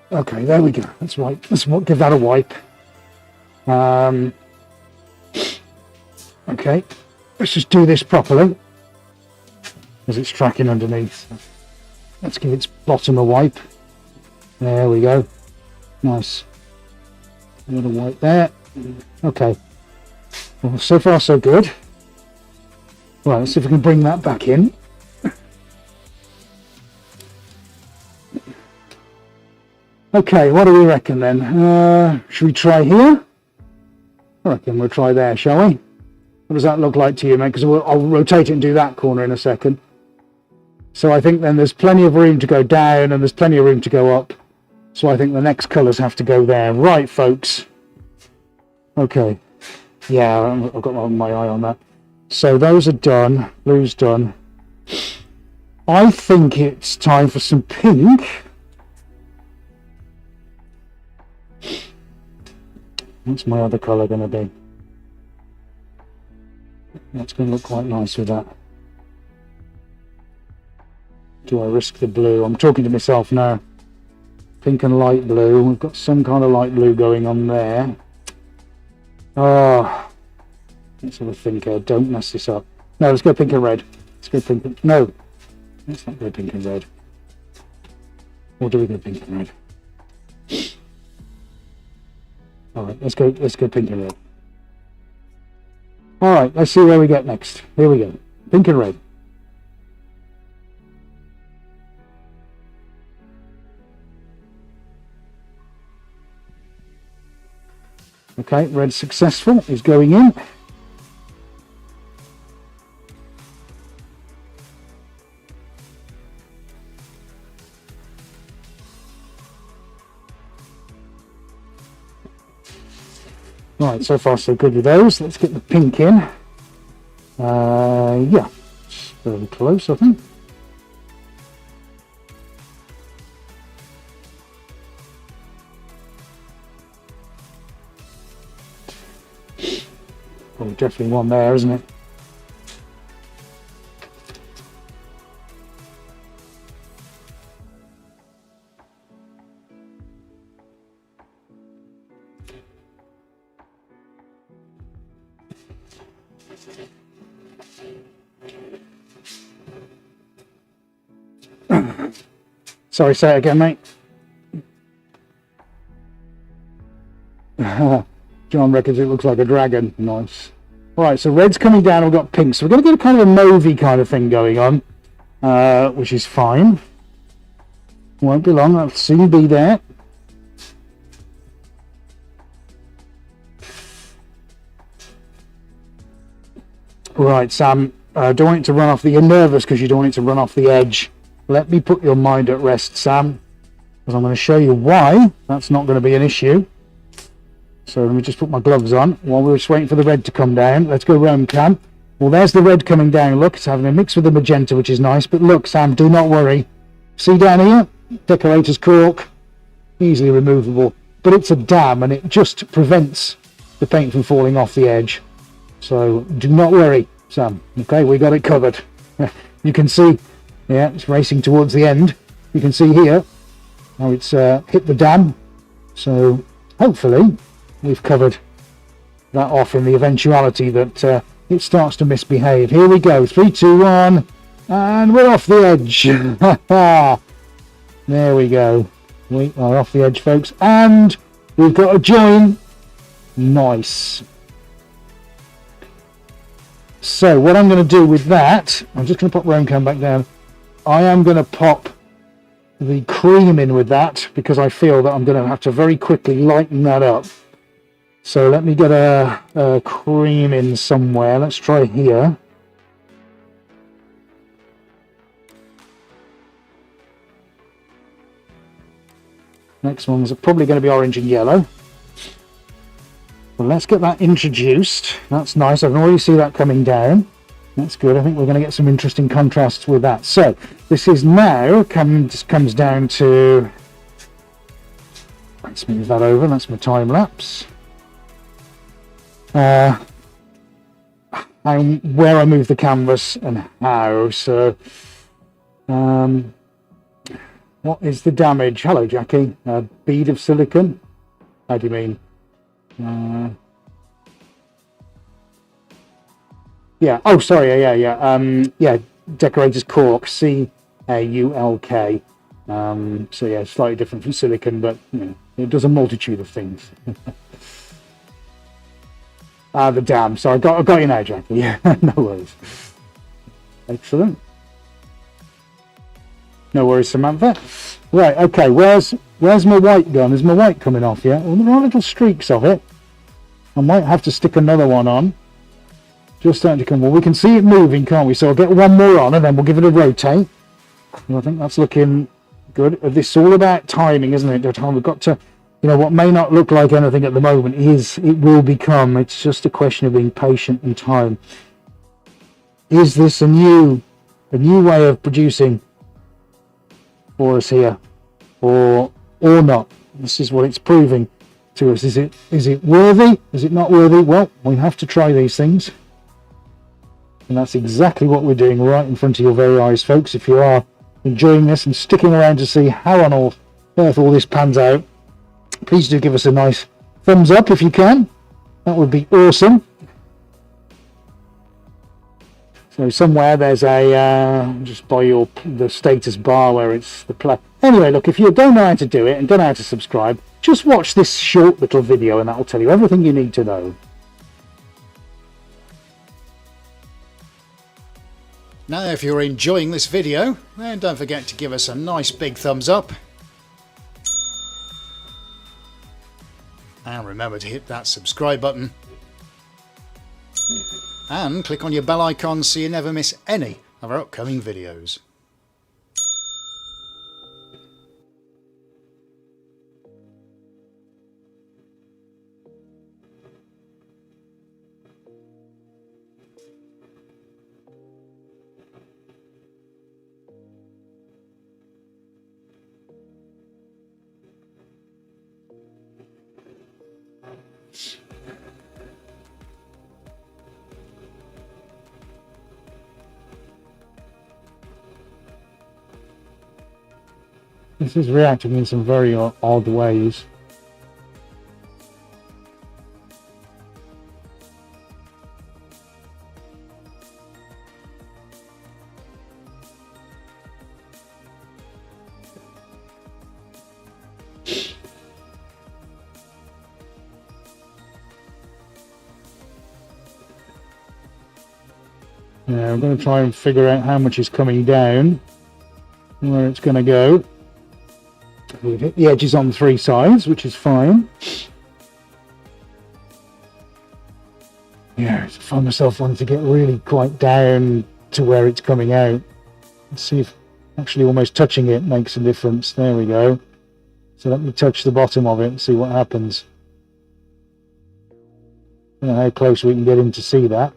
Okay, there we go. Let's wipe. Let's give that a wipe. Okay, let's just do this properly as it's tracking underneath. Let's give its bottom a wipe. There we go. Nice. A little wipe there. Okay. Well, so far so good. Right, let's see if we can bring that back in. Okay, what do we reckon then? Should we try here? I reckon we'll try there, shall we? What does that look like to you, mate? Because I'll rotate it and do that corner in a second. So I think then there's plenty of room to go down and there's plenty of room to go up. So I think the next colours have to go there. Right, folks. Okay. Yeah, I've got my eye on that. So those are done. Blue's done. I think it's time for some pink. What's my other colour going to be? That's going to look quite nice with that. Do I risk the blue? I'm talking to myself now. Pink and light blue. We've got some kind of light blue going on there. Oh, let's have a think here. Don't mess this up. No, let's go pink and red. Let's go pink and... No, let's not go pink and red. Or do we go pink and red? All right, let's go pink and red. All right, let's see where we get next. Here we go. Pink and red. Okay, red successful is going in. Right, so far so good with those. Let's get the pink in. Yeah, it's very close, I think. Probably definitely one there, isn't it? Sorry, say it again, mate. John reckons it looks like a dragon. Nice. Right, so red's coming down, we've got pink. So we're going to get a kind of a mauvey kind of thing going on, which is fine. Won't be long, I'll soon be there. Right, Sam, don't want it to run off the... You're nervous because you don't want it to run off the edge. Let me put your mind at rest, Sam, because I'm going to show you why that's not going to be an issue. So let me just put my gloves on while we're just waiting for the red to come down. Let's go round, Cam. Well, there's the red coming down. Look, it's having a mix with the magenta, which is nice. But look, Sam, do not worry. See down here? Decorator's cork. Easily removable. But it's a dam, and it just prevents the paint from falling off the edge. So do not worry, Sam. Okay, we got it covered. You can see, yeah, it's racing towards the end. You can see here how it's hit the dam. So hopefully we've covered that off in the eventuality that it starts to misbehave. Here we go. 3, 2, 1. And we're off the edge. There we go. We are off the edge, folks. And we've got a join. Nice. So what I'm going to do with that, I'm just going to pop round cam back down. I am going to pop the cream in with that because I feel that I'm going to have to very quickly lighten that up. So let me get a cream in somewhere. Let's try here. Next one's probably going to be orange and yellow. Well, let's get that introduced. That's nice. I can already see that coming down. That's good. I think we're going to get some interesting contrasts with that. So this is now comes down to. Let's move that over. That's my time lapse. And where I move the canvas and how. So. What is the damage? Hello, Jackie. A bead of silicon? How do you mean? Yeah. Oh, sorry. Yeah. Decorator's cork. CAULK. So yeah, slightly different from silicon, but you know, it does a multitude of things. The dam. Sorry, I got you now, Jackie. Yeah. No worries. Excellent. No worries, Samantha. Right, okay, where's my white gun? Is my white coming off yet? Well, there are little streaks of it. I might have to stick another one on. Just starting to come. Well, we can see it moving, can't we? So I'll get one more on and then we'll give it a rotate. And I think that's looking good. This is all about timing, isn't it? We've got to, you know, what may not look like anything at the moment it will become. It's just a question of being patient and time. Is this a new way of producing for us here, or not? This is what it's proving to us. Is it worthy? Is it not worthy? Well, we have to try these things, and that's exactly what we're doing right in front of your very eyes, folks. If you are enjoying this and sticking around to see how on earth all this pans out, please do give us a nice thumbs up if you can. That would be awesome. So somewhere there's a just by the status bar where it's the play. Anyway, look, if you don't know how to do it and don't know how to subscribe, just watch this short little video and that will tell you everything you need to know. Now, if you're enjoying this video, then don't forget to give us a nice big thumbs up. And remember to hit that subscribe button. And click on your bell icon so you never miss any of our upcoming videos. This is reacting in some very odd ways. Yeah, I'm going to try and figure out how much is coming down, where it's going to go. We've hit the edges on 3 sides, which is fine. Yeah, I find myself wanting to get really quite down to where it's coming out. Let's see if actually almost touching it makes a difference. There we go. So let me touch the bottom of it and see what happens. I don't know how close we can get in to see that.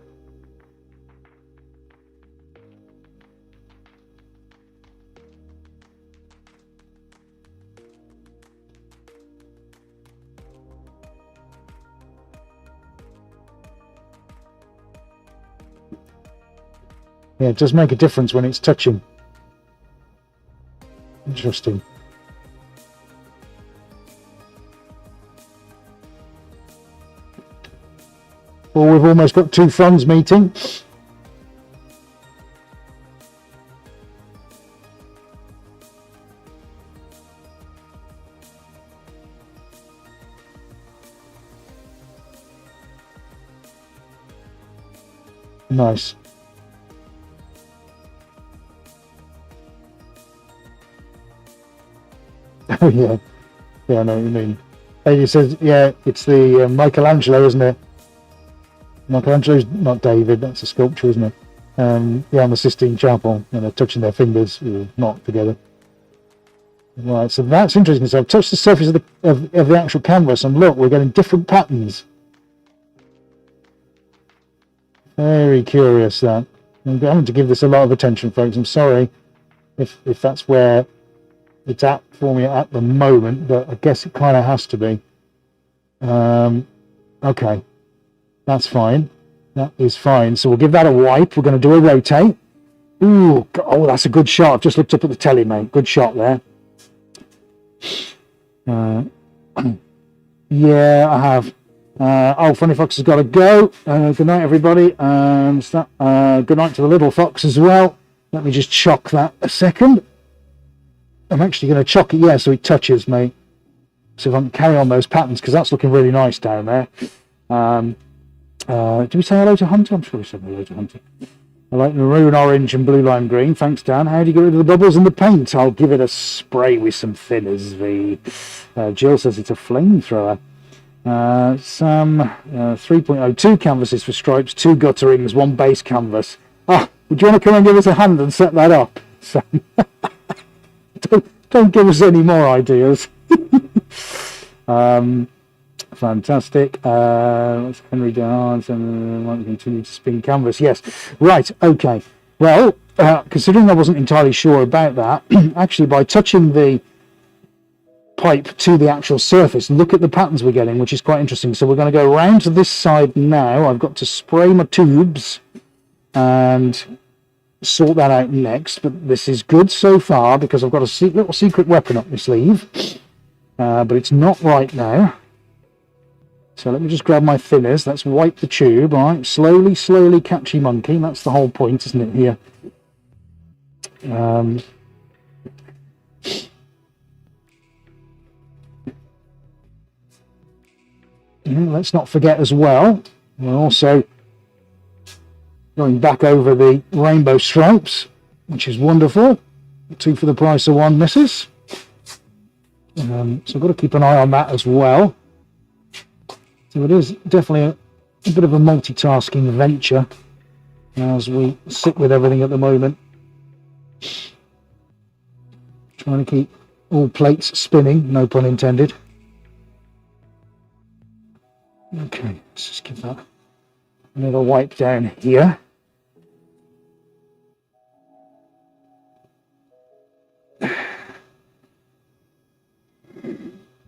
Yeah, it does make a difference when it's touching. Interesting. Well, we've almost got 2 fronts meeting. Nice. Oh yeah, yeah, I know what you mean. He says, yeah, it's the Michelangelo, isn't it? Michelangelo's not David, that's a sculpture, isn't it? Yeah, on the Sistine Chapel, and they're touching their fingers, not together. Right, so that's interesting. So I've touched the surface of the actual canvas, and look, we're getting different patterns. Very curious that. I'm having to give this a lot of attention, folks. I'm sorry if that's where it's at for me at the moment, but I guess it kind of has to be. Okay, that's fine. That is fine. So we'll give that a wipe. We're going to do a rotate. Ooh, oh, that's a good shot. I've just looked up at the telly, mate. Good shot there. Yeah, I have. Oh, Funny Fox has got to go. Good night, everybody. Good night to the little fox as well. Let me just chock that a second. I'm actually going to chock it, yeah, so it touches me. So if I can carry on those patterns, because that's looking really nice down there. Did we say hello to Hunter? I'm sure we said hello to Hunter. I like maroon, orange, and blue lime green. Thanks, Dan. How do you get rid of the bubbles in the paint? I'll give it a spray with some thinners. Jill says it's a flamethrower. Sam, 3.02 canvases for stripes, 2 gutterings, 1 base canvas. Ah, would you want to come and give us a hand and set that up, Sam? don't give us any more ideas. Fantastic. Let's Henry Dance and might continue to spin canvas. Yes. Right. Okay. Well, considering I wasn't entirely sure about that, actually by touching the pipe to the actual surface, look at the patterns we're getting, which is quite interesting. So we're going to go around to this side now. I've got to spray my tubes and sort that out next, but this is good so far because I've got a little secret weapon up my sleeve, but it's not right now. So let me just grab my thinners. Let's wipe the tube. All right, slowly, catchy monkey. That's the whole point, isn't it? Here. Let's not forget as well, we're also going back over the rainbow stripes, which is wonderful. 2 for the price of 1, misses. So I've got to keep an eye on that as well. So it is definitely a bit of a multitasking venture as we sit with everything at the moment. Trying to keep all plates spinning, no pun intended. Okay, let's just give that another wipe down here.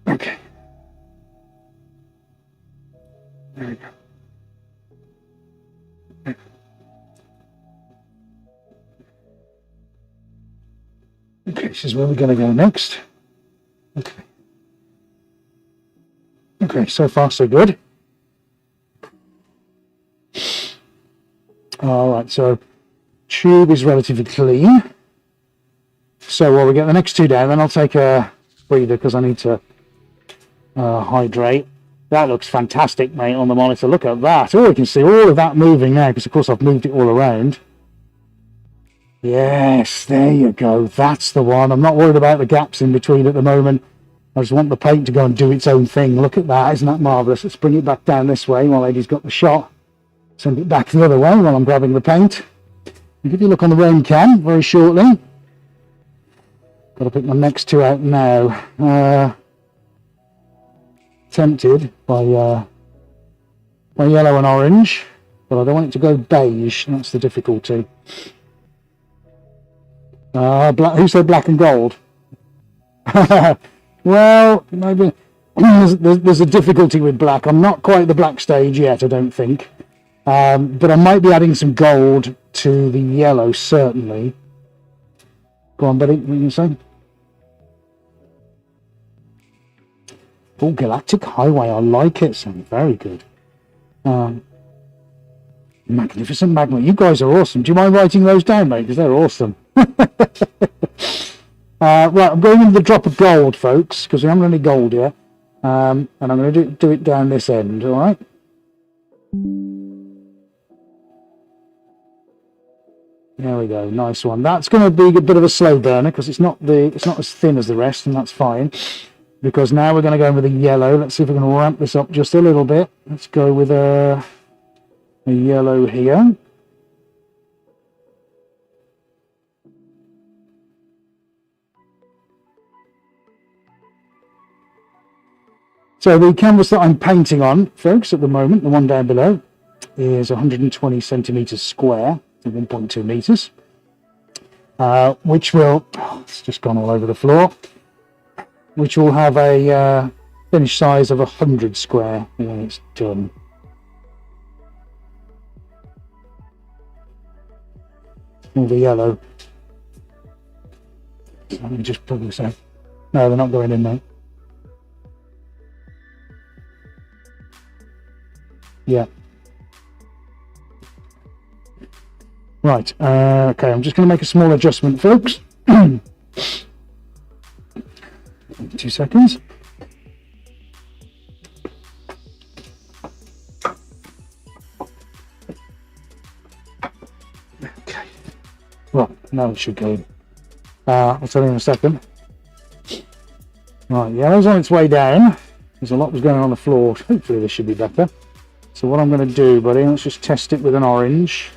Okay. There we go. Okay, this is where we're going to go next. Okay. Okay, so far so good. All right, so tube is relatively clean. So while we get the next 2 down, then I'll take a breather because I need to hydrate. That looks fantastic, mate, on the monitor. Look at that. Oh, you can see all of that moving now because, of course, I've moved it all around. Yes, there you go. That's the one. I'm not worried about the gaps in between at the moment. I just want the paint to go and do its own thing. Look at that. Isn't that marvellous? Let's bring it back down this way while Eddie's got the shot. Send it back the other way while I'm grabbing the paint. I'll give you a look on the rain cam very shortly. Got to pick my next 2 out now. Tempted by yellow and orange, but I don't want it to go beige. That's the difficulty. Who said black and gold? Well, maybe there's a difficulty with black. I'm not quite the black stage yet, I don't think. But I might be adding some gold to the yellow, certainly. Go on, buddy. What are you saying? Oh, Galactic Highway. I like it. Sounds very good. Magnificent Magma. You guys are awesome. Do you mind writing those down, mate? Because they're awesome. Right, I'm going into the drop of gold, folks, because we haven't any gold yet. And I'm going to do it down this end, all right? There we go, nice one. That's going to be a bit of a slow burner because it's not as thin as the rest, and that's fine. Because now we're going to go in with a yellow. Let's see if we can ramp this up just a little bit. Let's go with a yellow here. So the canvas that I'm painting on, folks, at the moment, the one down below, is 120 centimeters square, 1.2 meters, which will, it's just gone all over the floor, which will have a finished size of 100 square when it's done. All the yellow. Let me just put this out. No, they're not going in there. Yeah. Right, okay, I'm just going to make a small adjustment, folks. 2 seconds. Okay. Well, now it should go in. I'll tell you in a second. Right, yellow's on its way down. There's a lot was going on the floor. Hopefully this should be better. So what I'm going to do, buddy, let's just test it with an orange.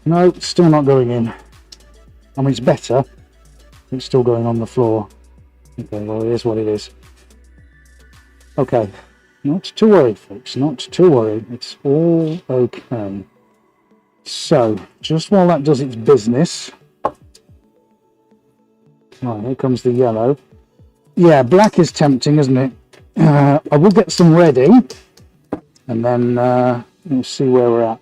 No, it's still not going in. I mean, it's better. It's still going on the floor. Okay, well, it is what it is. Okay, not to worry, folks, not to worry. It's all okay. So, just while that does its business... Right, here comes the yellow. Yeah, black is tempting, isn't it? I will get some ready, and then we'll see where we're at.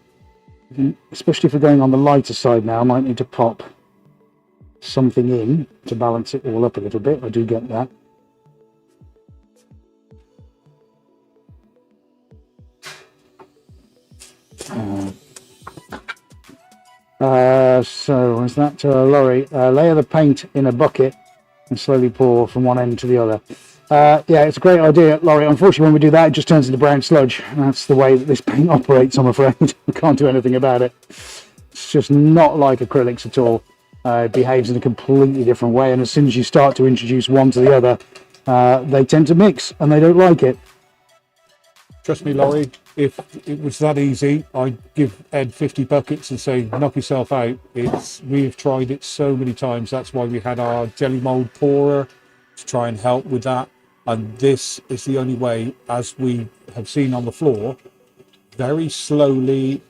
Especially if we're going on the lighter side now, I might need to pop something in to balance it all up a little bit. I do get that. So is that Laurie? Layer the paint in a bucket and slowly pour from one end to the other. Yeah, it's a great idea, Laurie. Unfortunately, when we do that, it just turns into brown sludge. That's the way that this paint operates, I'm afraid. We can't do anything about it. It's just not like acrylics at all. It behaves in a completely different way, and as soon as you start to introduce one to the other, they tend to mix, and they don't like it. Trust me, Laurie, if it was that easy, I'd give Ed 50 buckets and say, knock yourself out. We've tried it so many times. That's why we had our jelly mold pourer to try and help with that. And this is the only way, as we have seen on the floor, very slowly,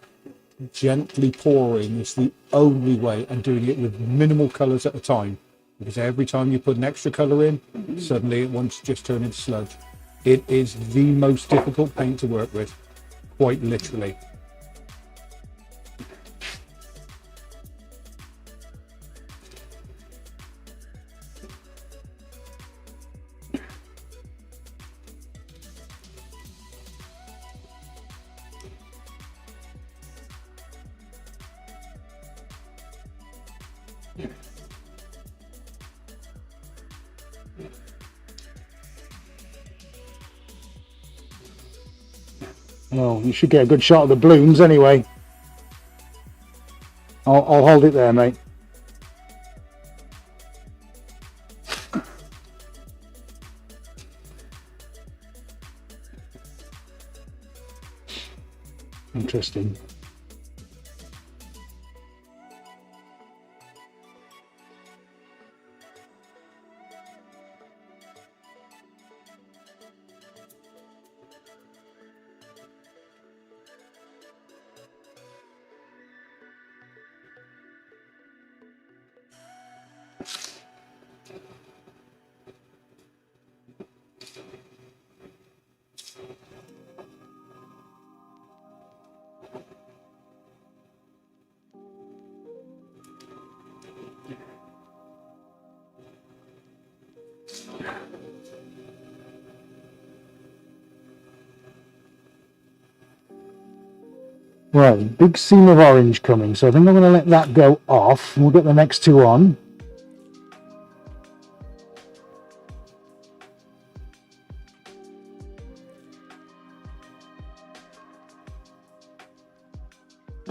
gently pouring is the only way, and doing it with minimal colours at a time. Because every time you put an extra colour in, suddenly it wants to just turn into sludge. It is the most difficult paint to work with, quite literally. Well, you should get a good shot of the blooms anyway. I'll hold it there, mate. Interesting. Right, big seam of orange coming, so I think I'm going to let that go off, and we'll get the next two on.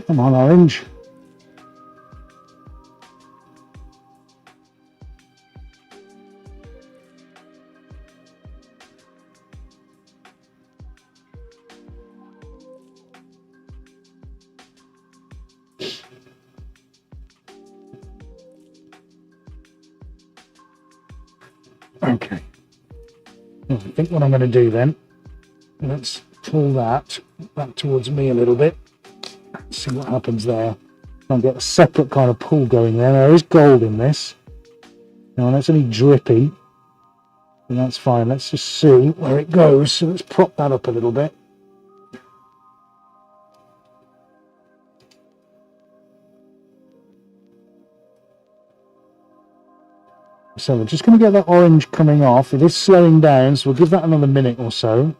Come on, orange. Okay. Well, I think what I'm going to do then, let's pull that back towards me a little bit. See what happens there. I'll get a separate kind of pull going there. There is gold in this. Now that's only dripping. And that's fine. Let's just see where it goes. So let's prop that up a little bit. So we're just going to get that orange coming off. It is slowing down, so we'll give that another minute or so.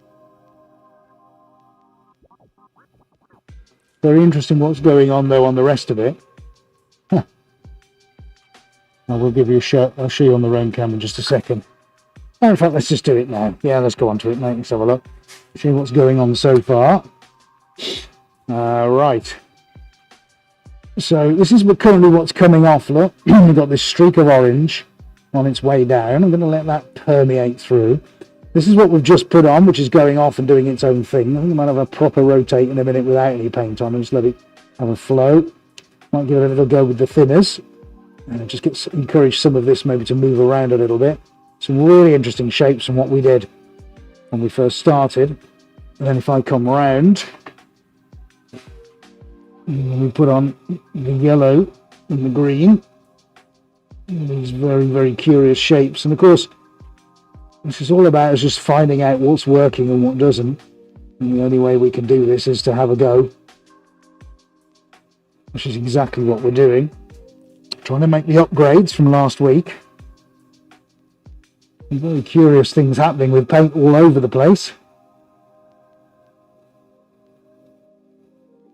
Very interesting what's going on though on the rest of it. Huh. I will give you a shot. I'll show you on the roam cam in just a second. Oh, in fact, let's just do it now. Yeah, let's go on to it, mate. Let's have a look. See what's going on so far. Right. So this is currently what's coming off. Look, we've got this streak of orange on its way down. I'm going to let that permeate through. This is what we've just put on, which is going off and doing its own thing. I think I might have a proper rotate in a minute without any paint on and just let it have a flow. Might give it a little go with the thinners and just encourage some of this maybe to move around a little bit. Some really interesting shapes from what we did when we first started. And then if I come round, we put on the yellow and the green. These very, very curious shapes. And of course, this is all about us just finding out what's working and what doesn't. And the only way we can do this is to have a go, which is exactly what we're doing. Trying to make the upgrades from last week. Some very curious things happening with paint all over the place.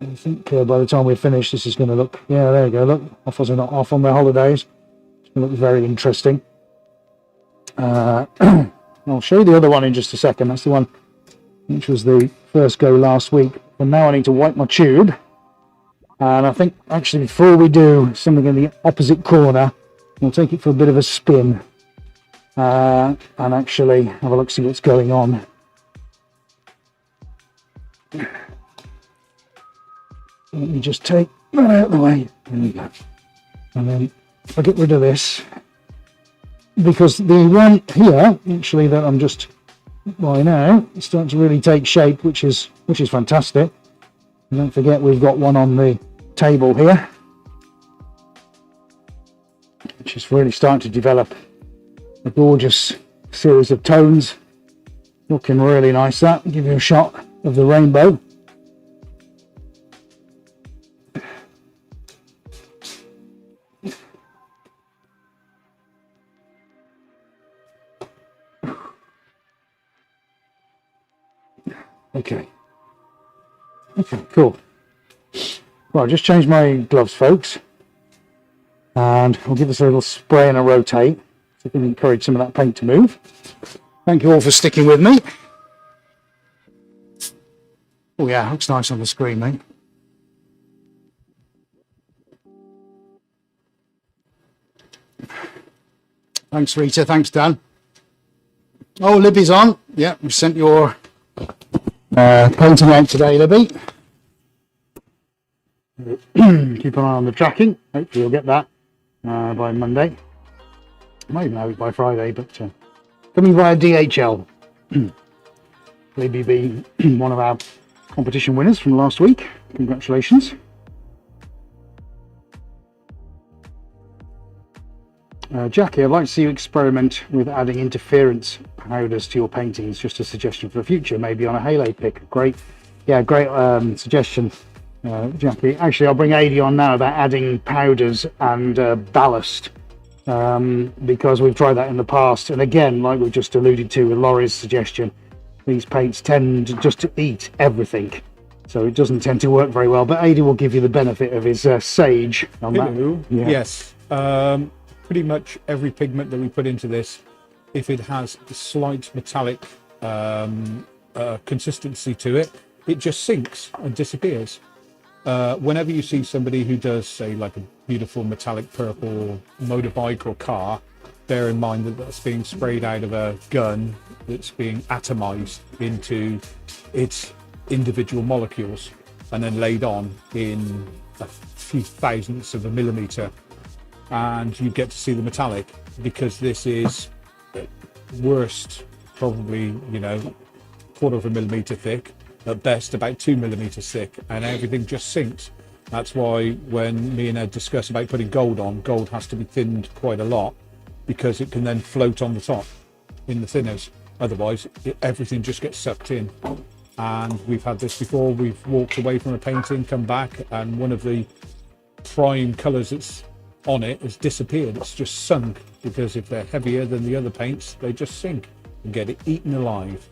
I think by the time we're finished, this is going to look, yeah, there you go, look, offers are not off on their holidays. It's going to look very interesting. I'll show you the other one in just a second. That's the one which was the first go last week. But now I need to wipe my tube. And I think actually before we do something in the opposite corner, we'll take it for a bit of a spin. And actually have a look, see what's going on. Let me just take that out of the way. There we go. And then I'll get rid of this. Because the one here, actually, that I'm just by now, it's starting to really take shape, which is fantastic. And don't forget we've got one on the table here, which is really starting to develop a gorgeous series of tones. Looking really nice. That I'll give you a shot of the rainbow. Okay, cool. Well, I just changed my gloves, folks, and we'll give this a little spray and a rotate so we can encourage some of that paint to move. Thank you all for sticking with me. Oh yeah, looks nice on the screen, mate. Thanks, Rita. Thanks, Dan. Oh, Libby's on. Yeah, we sent your painting out today, Libby. Keep an eye on the tracking. Hopefully you'll get that by Monday. I might even have it by Friday, but coming via DHL. Libby being one of our competition winners from last week. Congratulations. Jackie, I'd like to see you experiment with adding interference powders to your paintings. Just a suggestion for the future, maybe on a halo pick. Great, yeah, great suggestion, Jackie. Actually, I'll bring Adi on now about adding powders and ballast, because we've tried that in the past. And again, like we just alluded to with Laurie's suggestion, these paints tend just to eat everything. So it doesn't tend to work very well. But Adi will give you the benefit of his sage on that. Yeah. Yes. Pretty much every pigment that we put into this, if it has a slight metallic consistency to it, it just sinks and disappears. Whenever you see somebody who does, say, like a beautiful metallic purple motorbike or car, bear in mind that that's being sprayed out of a gun that's being atomized into its individual molecules and then laid on in a few thousandths of a millimeter, and you get to see the metallic, because this is worst probably, quarter of a millimeter thick, at best about 2 millimeters thick, and everything just sinks. That's why when me and Ed discuss about putting gold on, gold has to be thinned quite a lot, because it can then float on the top in the thinners. Otherwise, everything just gets sucked in. And we've had this before. We've walked away from a painting, come back, and one of the prime colours that's on it has disappeared. It's just sunk, because if they're heavier than the other paints, they just sink and get it eaten alive.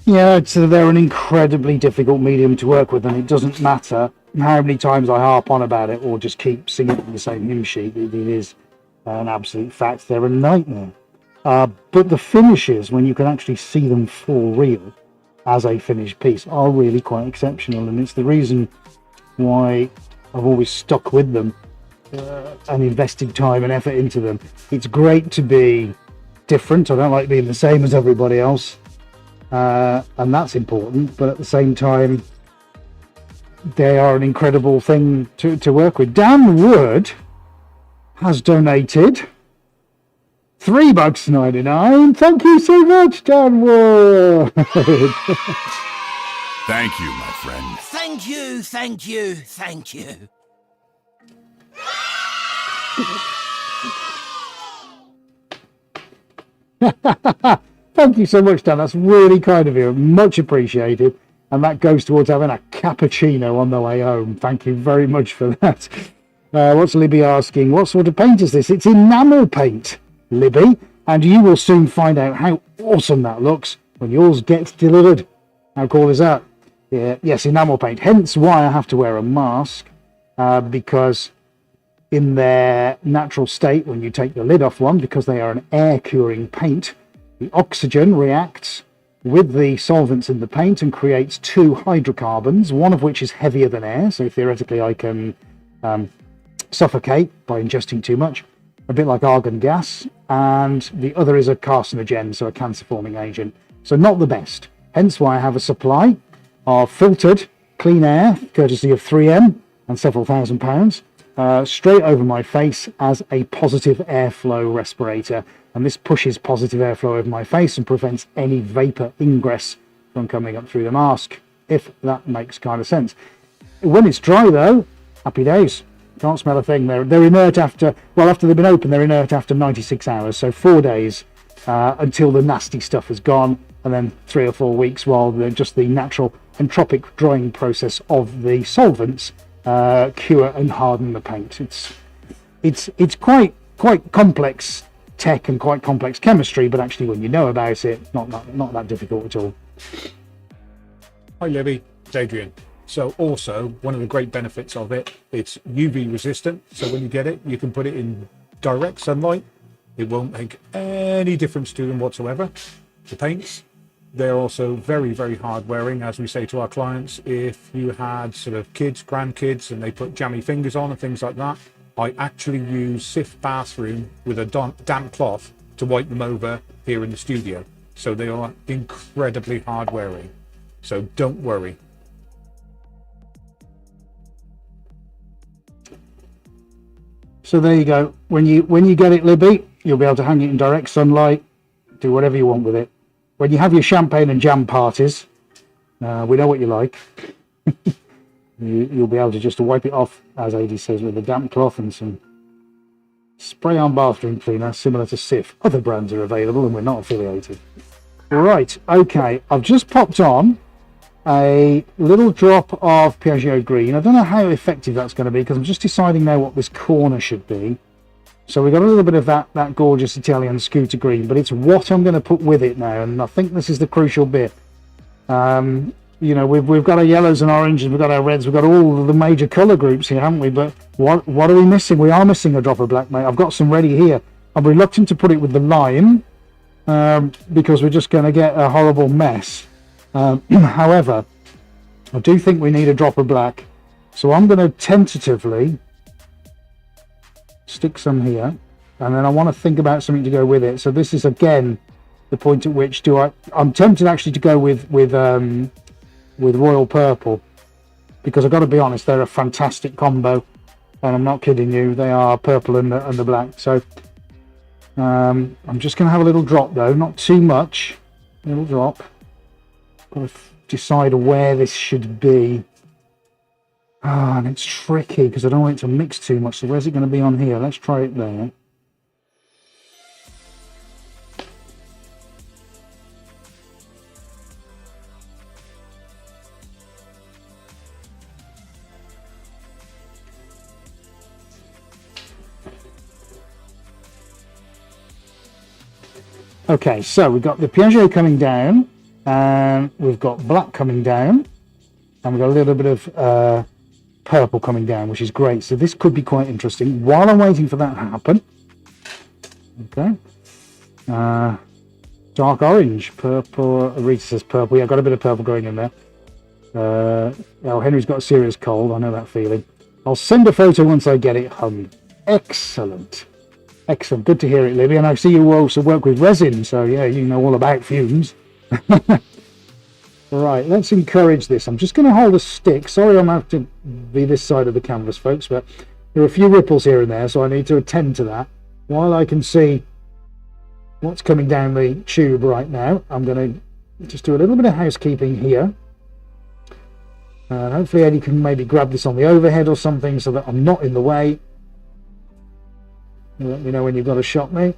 Yeah, so they're an incredibly difficult medium to work with, and it doesn't matter how many times I harp on about it or just keep singing the same hymn sheet. It is an absolute fact. They're a nightmare. But the finishes, when you can actually see them for real as a finished piece, are really quite exceptional, and it's the reason why I've always stuck with them and invested time and effort into them. It's great to be different. I don't like being the same as everybody else. And that's important, but at the same time, they are an incredible thing to work with. Dan Wood has donated $3.99. Thank you so much, Dan Wood. Thank you, my friend. Thank you, thank you, thank you. Thank you so much, Dan. That's really kind of you. Much appreciated. And that goes towards having a cappuccino on the way home. Thank you very much for that. What's Libby asking? What sort of paint is this? It's enamel paint, Libby. And you will soon find out how awesome that looks when yours gets delivered. How cool is that? Yeah, yes, enamel paint. Hence why I have to wear a mask. Because in their natural state, when you take the lid off one, because they are an air curing paint, the oxygen reacts with the solvents in the paint and creates two hydrocarbons, one of which is heavier than air, so theoretically I can suffocate by ingesting too much, a bit like argon gas, and the other is a carcinogen, so a cancer-forming agent. So not the best. Hence why I have a supply of filtered clean air, courtesy of 3M and several £1,000s, straight over my face as a positive airflow respirator. And this pushes positive airflow over my face and prevents any vapor ingress from coming up through the mask, if that makes kind of sense. When it's dry though, happy days. Can't smell a thing. They're inert after they've been open, they're inert after 96 hours. So 4 days until the nasty stuff is gone, and then 3 or 4 weeks while just the natural entropic drying process of the solvents cure and harden the paint. It's quite complex tech and quite complex chemistry, but actually when you know about it, not that difficult at all. Hi Libby, it's Adrian. So also, one of the great benefits of it, it's UV resistant, so when you get it, you can put it in direct sunlight. It won't make any difference to them whatsoever. The paints, they're also very, very hard wearing, as we say to our clients. If you had sort of kids, grandkids, and they put jammy fingers on and things like that, I actually use Sif bathroom with a damp cloth to wipe them over here in the studio. So they are incredibly hard wearing. So don't worry. So there you go. When you get it, Libby, you'll be able to hang it in direct sunlight, do whatever you want with it. When you have your champagne and jam parties, we know what you like. You'll be able to just wipe it off, as AD says, with a damp cloth and some spray-on bathroom cleaner, similar to Sif. Other brands are available, and we're not affiliated. Right, okay. I've just popped on a little drop of Piaggio green. I don't know how effective that's going to be, because I'm just deciding now what this corner should be. So we've got a little bit of that gorgeous Italian scooter green, but it's what I'm going to put with it now, and I think this is the crucial bit. We've got our yellows and oranges, we've got our reds, we've got all the major colour groups here, haven't we? But what are we missing? We are missing a drop of black, mate. I've got some ready here. I'm reluctant to put it with the lime because we're just going to get a horrible mess. However, I do think we need a drop of black. So I'm going to tentatively stick some here. And then I want to think about something to go with it. So this is, again, the point at which I'm tempted actually to go with royal purple. Because I've got to be honest, they're a fantastic combo. And I'm not kidding you, they are purple and the black. So I'm just going to have a little drop though, not too much. A little drop. Got to decide where this should be. And it's tricky because I don't want it to mix too much. So where's it going to be on here? Let's try it there. Okay, so we've got the Piaggio coming down, and we've got black coming down, and we've got a little bit of purple coming down, which is great. So this could be quite interesting. While I'm waiting for that to happen, okay, dark orange, purple. Rita says purple. Yeah, I've got a bit of purple going in there. Oh, Henry's got a serious cold. I know that feeling. I'll send a photo once I get it hung. Excellent. Excellent. Good to hear it, Libby. And I see you also work with resin, so yeah, you know all about fumes. Right, let's encourage this. I'm just going to hold a stick. Sorry, I'm going to have to be this side of the canvas, folks, but there are a few ripples here and there, so I need to attend to that. While I can see what's coming down the tube right now, I'm going to just do a little bit of housekeeping here. Hopefully Eddie can maybe grab this on the overhead or something so that I'm not in the way. Let me know when you've got a shot, mate.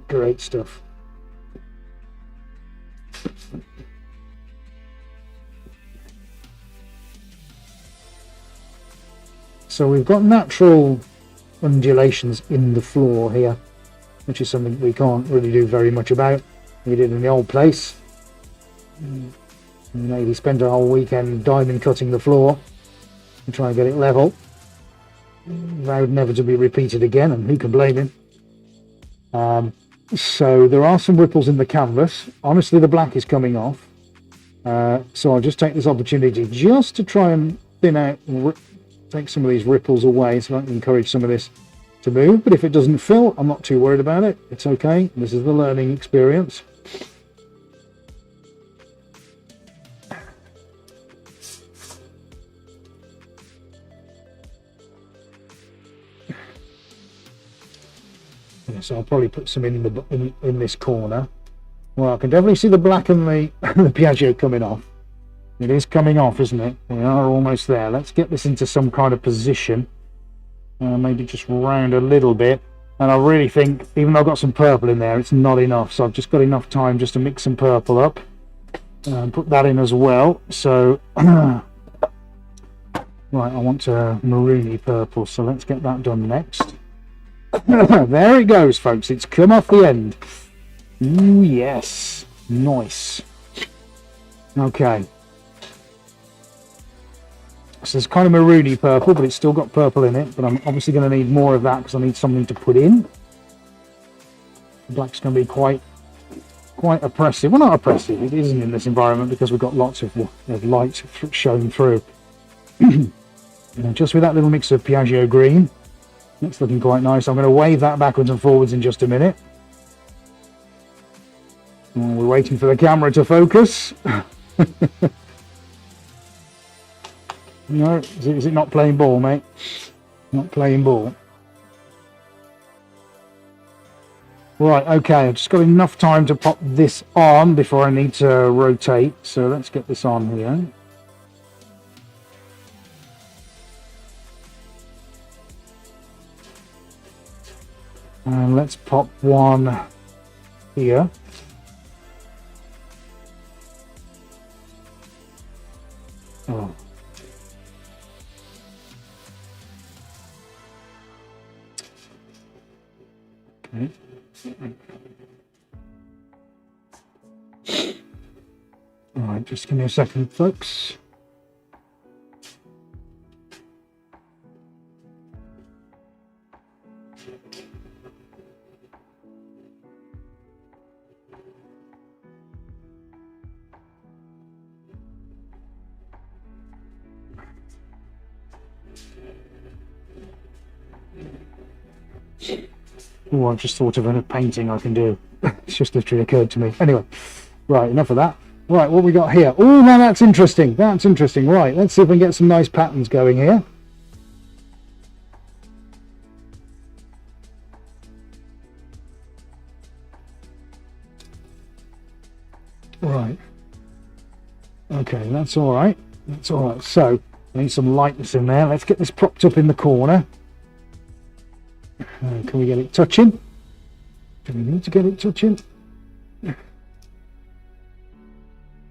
Great stuff. So we've got natural undulations in the floor here, which is something we can't really do very much about. We did in the old place. Maybe spent a whole weekend diamond cutting the floor and try and get it level. Vowed never to be repeated again, and who can blame him? So there are some ripples in the canvas. Honestly, the black is coming off. So I'll just take this opportunity just to try and thin out, take some of these ripples away so I can encourage some of this to move. But if it doesn't fill, I'm not too worried about it. It's okay. This is the learning experience. So I'll probably put some in this corner. Well, I can definitely see the black and the Piaggio coming off. It is coming off, isn't it? We are almost there. Let's get this into some kind of position. Maybe just round a little bit. And I really think, even though I've got some purple in there, it's not enough. So I've just got enough time just to mix some purple up. And put that in as well. So, right, I want a maroony purple. So let's get that done next. There it goes, folks. It's come off the end. Ooh, yes. Nice. Okay. So it's kind of maroony purple, but it's still got purple in it. But I'm obviously going to need more of that because I need something to put in. Black's going to be quite oppressive. Well, not oppressive. It isn't in this environment because we've got lots of light showing through. Just with that little mix of Piaggio green. It's looking quite nice. I'm going to wave that backwards and forwards in just a minute. And we're waiting for the camera to focus. No, is it not playing ball, mate? Not playing ball. Right, okay, I've just got enough time to pop this on before I need to rotate. So let's get this on here. And let's pop one here. Oh. Okay. All right, just give me a second, folks. Oh, I've just thought of a painting I can do. It's just literally occurred to me. Anyway, right, enough of that. Right, what we got here? Oh, now that's interesting. That's interesting. Right, let's see if we can get some nice patterns going here. Right. Okay, that's all right. That's all right. So, I need some lightness in there. Let's get this propped up in the corner. Can we get it touching? Do we need to get it touching?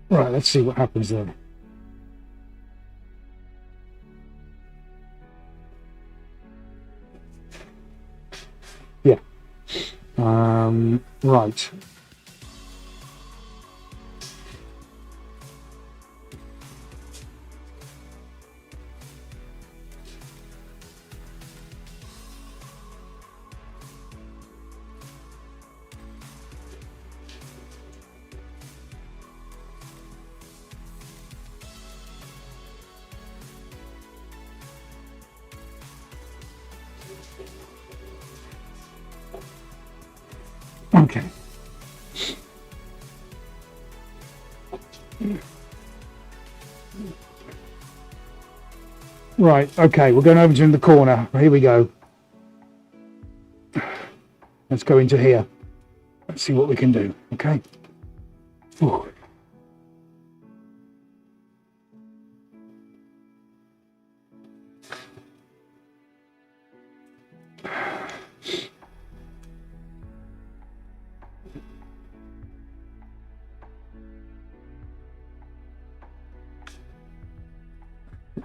Right, let's see what happens then. Yeah. Right. Okay. Right, okay, we're going over to the corner. Here we go. Let's go into here. Let's see what we can do, okay? Ooh.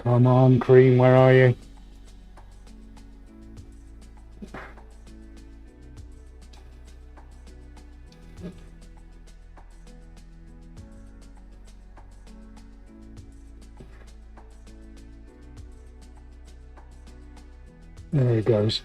Come on, Cream, where are you? There it goes.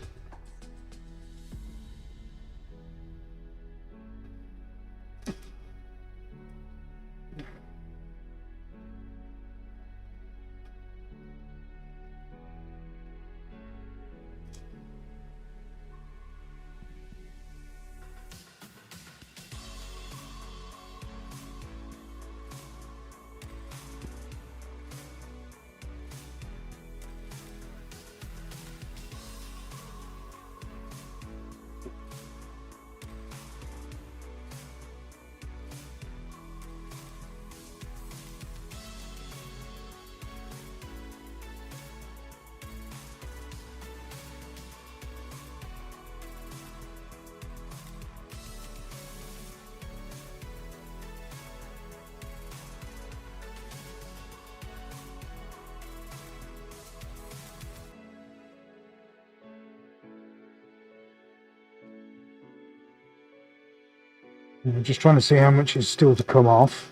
I'm just trying to see how much is still to come off.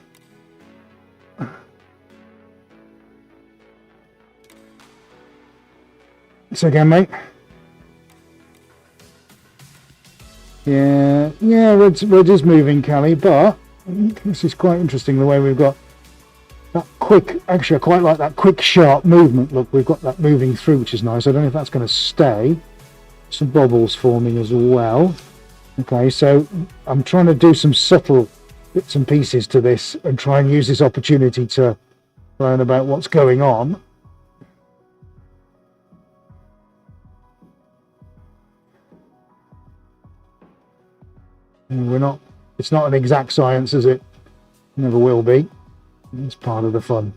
So again, mate. Yeah, red is moving, Callie, but this is quite interesting the way we've got that quick. Actually, I quite like that quick, sharp movement. Look, we've got that moving through, which is nice. I don't know if that's going to stay. Some bubbles forming as well. Okay, so I'm trying to do some subtle bits and pieces to this and try and use this opportunity to learn about what's going on. And it's not an exact science, is it? Never will be. It's part of the fun.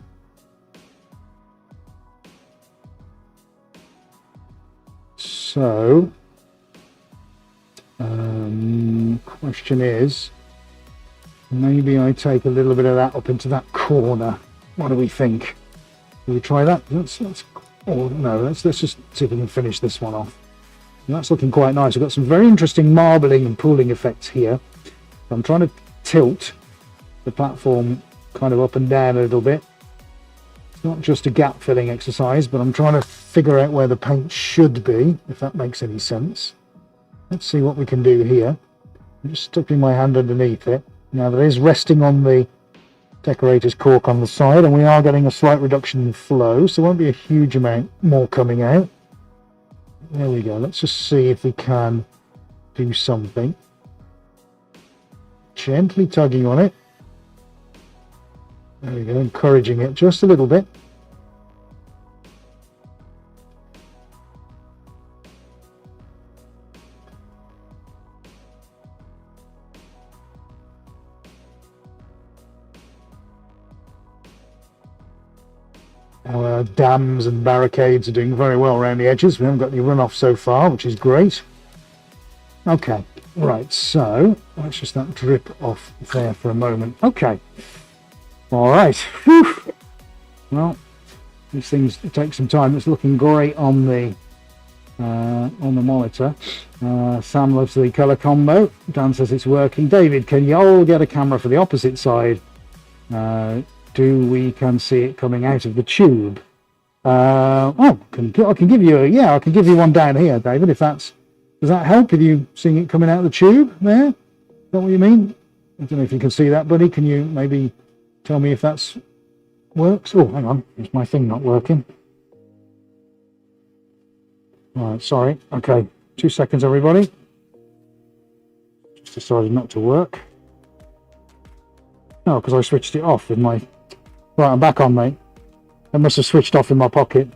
So, question is, maybe I take a little bit of that up into that corner. What do we think? Do we try that? Let's just see if we can finish this one off. And that's looking quite nice. We've got some very interesting marbling and pooling effects here. I'm trying to tilt the platform kind of up and down a little bit. It's not just a gap filling exercise, but I'm trying to figure out where the paint should be, if that makes any sense. Let's see what we can do here. I'm just sticking my hand underneath it. Now that is resting on the decorator's cork on the side, and we are getting a slight reduction in flow, so there won't be a huge amount more coming out. There we go. Let's just see if we can do something. Gently tugging on it. There we go, encouraging it just a little bit. Our dams and barricades are doing very well around the edges. We haven't got any runoff so far, which is great. Okay, right, so let's just that drip off there for a moment. Okay, all right. Whew. Well, these things take some time. It's looking great on the monitor. Sam loves the color combo. Dan says it's working. David, can you all get a camera for the opposite side? Do we can see it coming out of the tube? I can give you I can give you one down here, David. If does that help? Are you seeing it coming out of the tube there? Is that what you mean? I don't know if you can see that, buddy. Can you maybe tell me if that's works? Oh, hang on, is my thing not working? All right, sorry. Okay, 2 seconds, everybody. Just decided not to work. No, because I switched it off with my. Right, I'm back on, mate. I must have switched off in my pocket.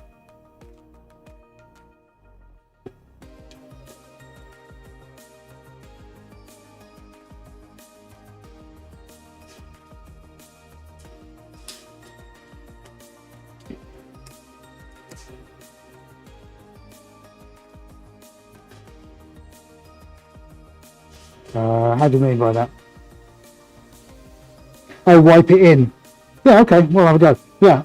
How do you mean by that? Oh, wipe it in. Yeah, okay, we'll have a go.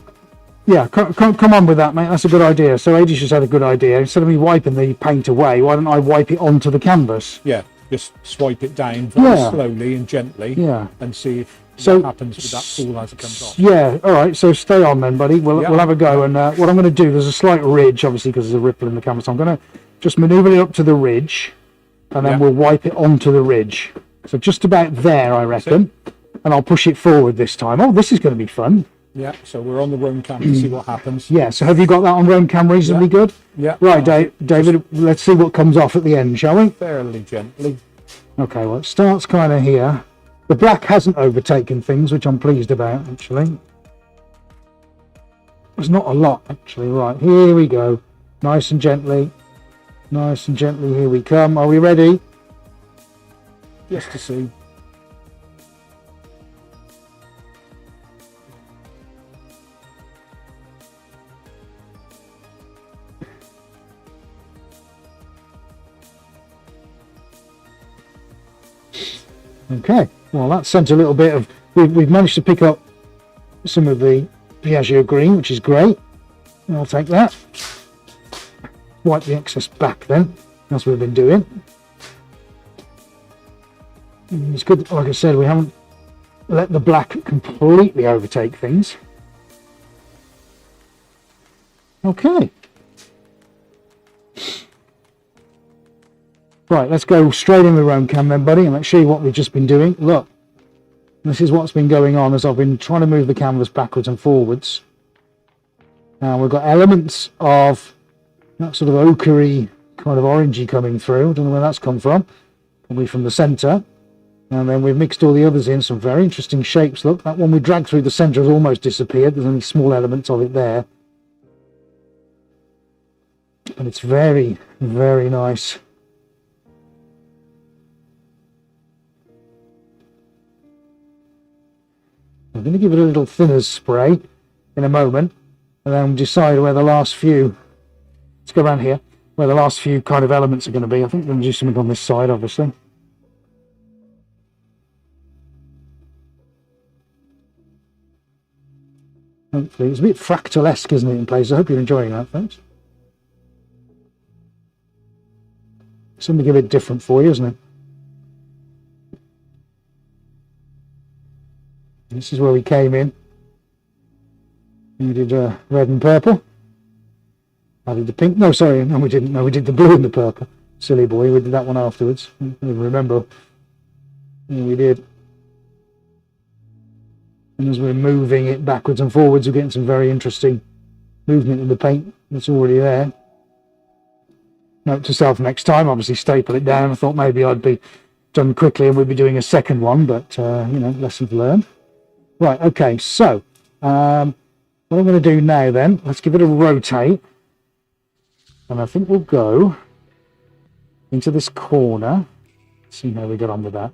Yeah, come on with that, mate. That's a good idea. So Adi just had a good idea. Instead of me wiping the paint away, why don't I wipe it onto the canvas? Yeah, just swipe it down very slowly and gently. Yeah. And see if what happens with that pool as it comes off. Yeah, all right. So stay on then, buddy. We'll have a go. And what I'm going to do, there's a slight ridge, obviously, because there's a ripple in the camera. So I'm going to just manoeuvre it up to the ridge, and then we'll wipe it onto the ridge. So just about there, I reckon. And I'll push it forward this time. Oh, this is going to be fun. Yeah, so we're on the roam cam to see what happens. Yeah, so have you got that on roam cam reasonably good? Yeah. Right, David, let's see what comes off at the end, shall we? Fairly gently. Okay, well, it starts kind of here. The black hasn't overtaken things, which I'm pleased about, actually. There's not a lot, actually. Right, here we go. Nice and gently. Nice and gently, here we come. Are we ready? Just to see. Okay, well that sent a little bit of, we've managed to pick up some of the Piaggio green, which is great. I'll take that. Wipe the excess back then, as we've been doing. It's good, like I said, we haven't let the black completely overtake things. Okay. Right, let's go straight in with roam cam then, buddy, and let's show you what we've just been doing. Look, this is what's been going on as I've been trying to move the canvas backwards and forwards. Now we've got elements of that sort of ochre kind of orangey coming through. I don't know where that's come from. Probably from the centre. And then we've mixed all the others in, some very interesting shapes. Look, that one we dragged through the centre has almost disappeared. There's only small elements of it there. But it's very, very nice. I'm going to give it a little thinners spray in a moment, and then decide where the last few, let's go around here, where the last few kind of elements are going to be. I think I'm going to do something on this side, obviously. Hopefully, it's a bit fractal-esque, isn't it, in places? I hope you're enjoying that, folks. Something a bit different for you, isn't it? This is where we came in. We did red and purple. I did the pink. No, sorry, no, we didn't. No, we did the blue and the purple. Silly boy, we did that one afterwards. I don't even remember. Yeah, we did. And as we're moving it backwards and forwards, we're getting some very interesting movement in the paint that's already there. note to self next time, obviously staple it down. I thought maybe I'd be done quickly and we'd be doing a second one, but you know, lessons learned. Right, okay, so what I'm going to do now then, let's give it a rotate, and I think we'll go into this corner. See how we get on with that.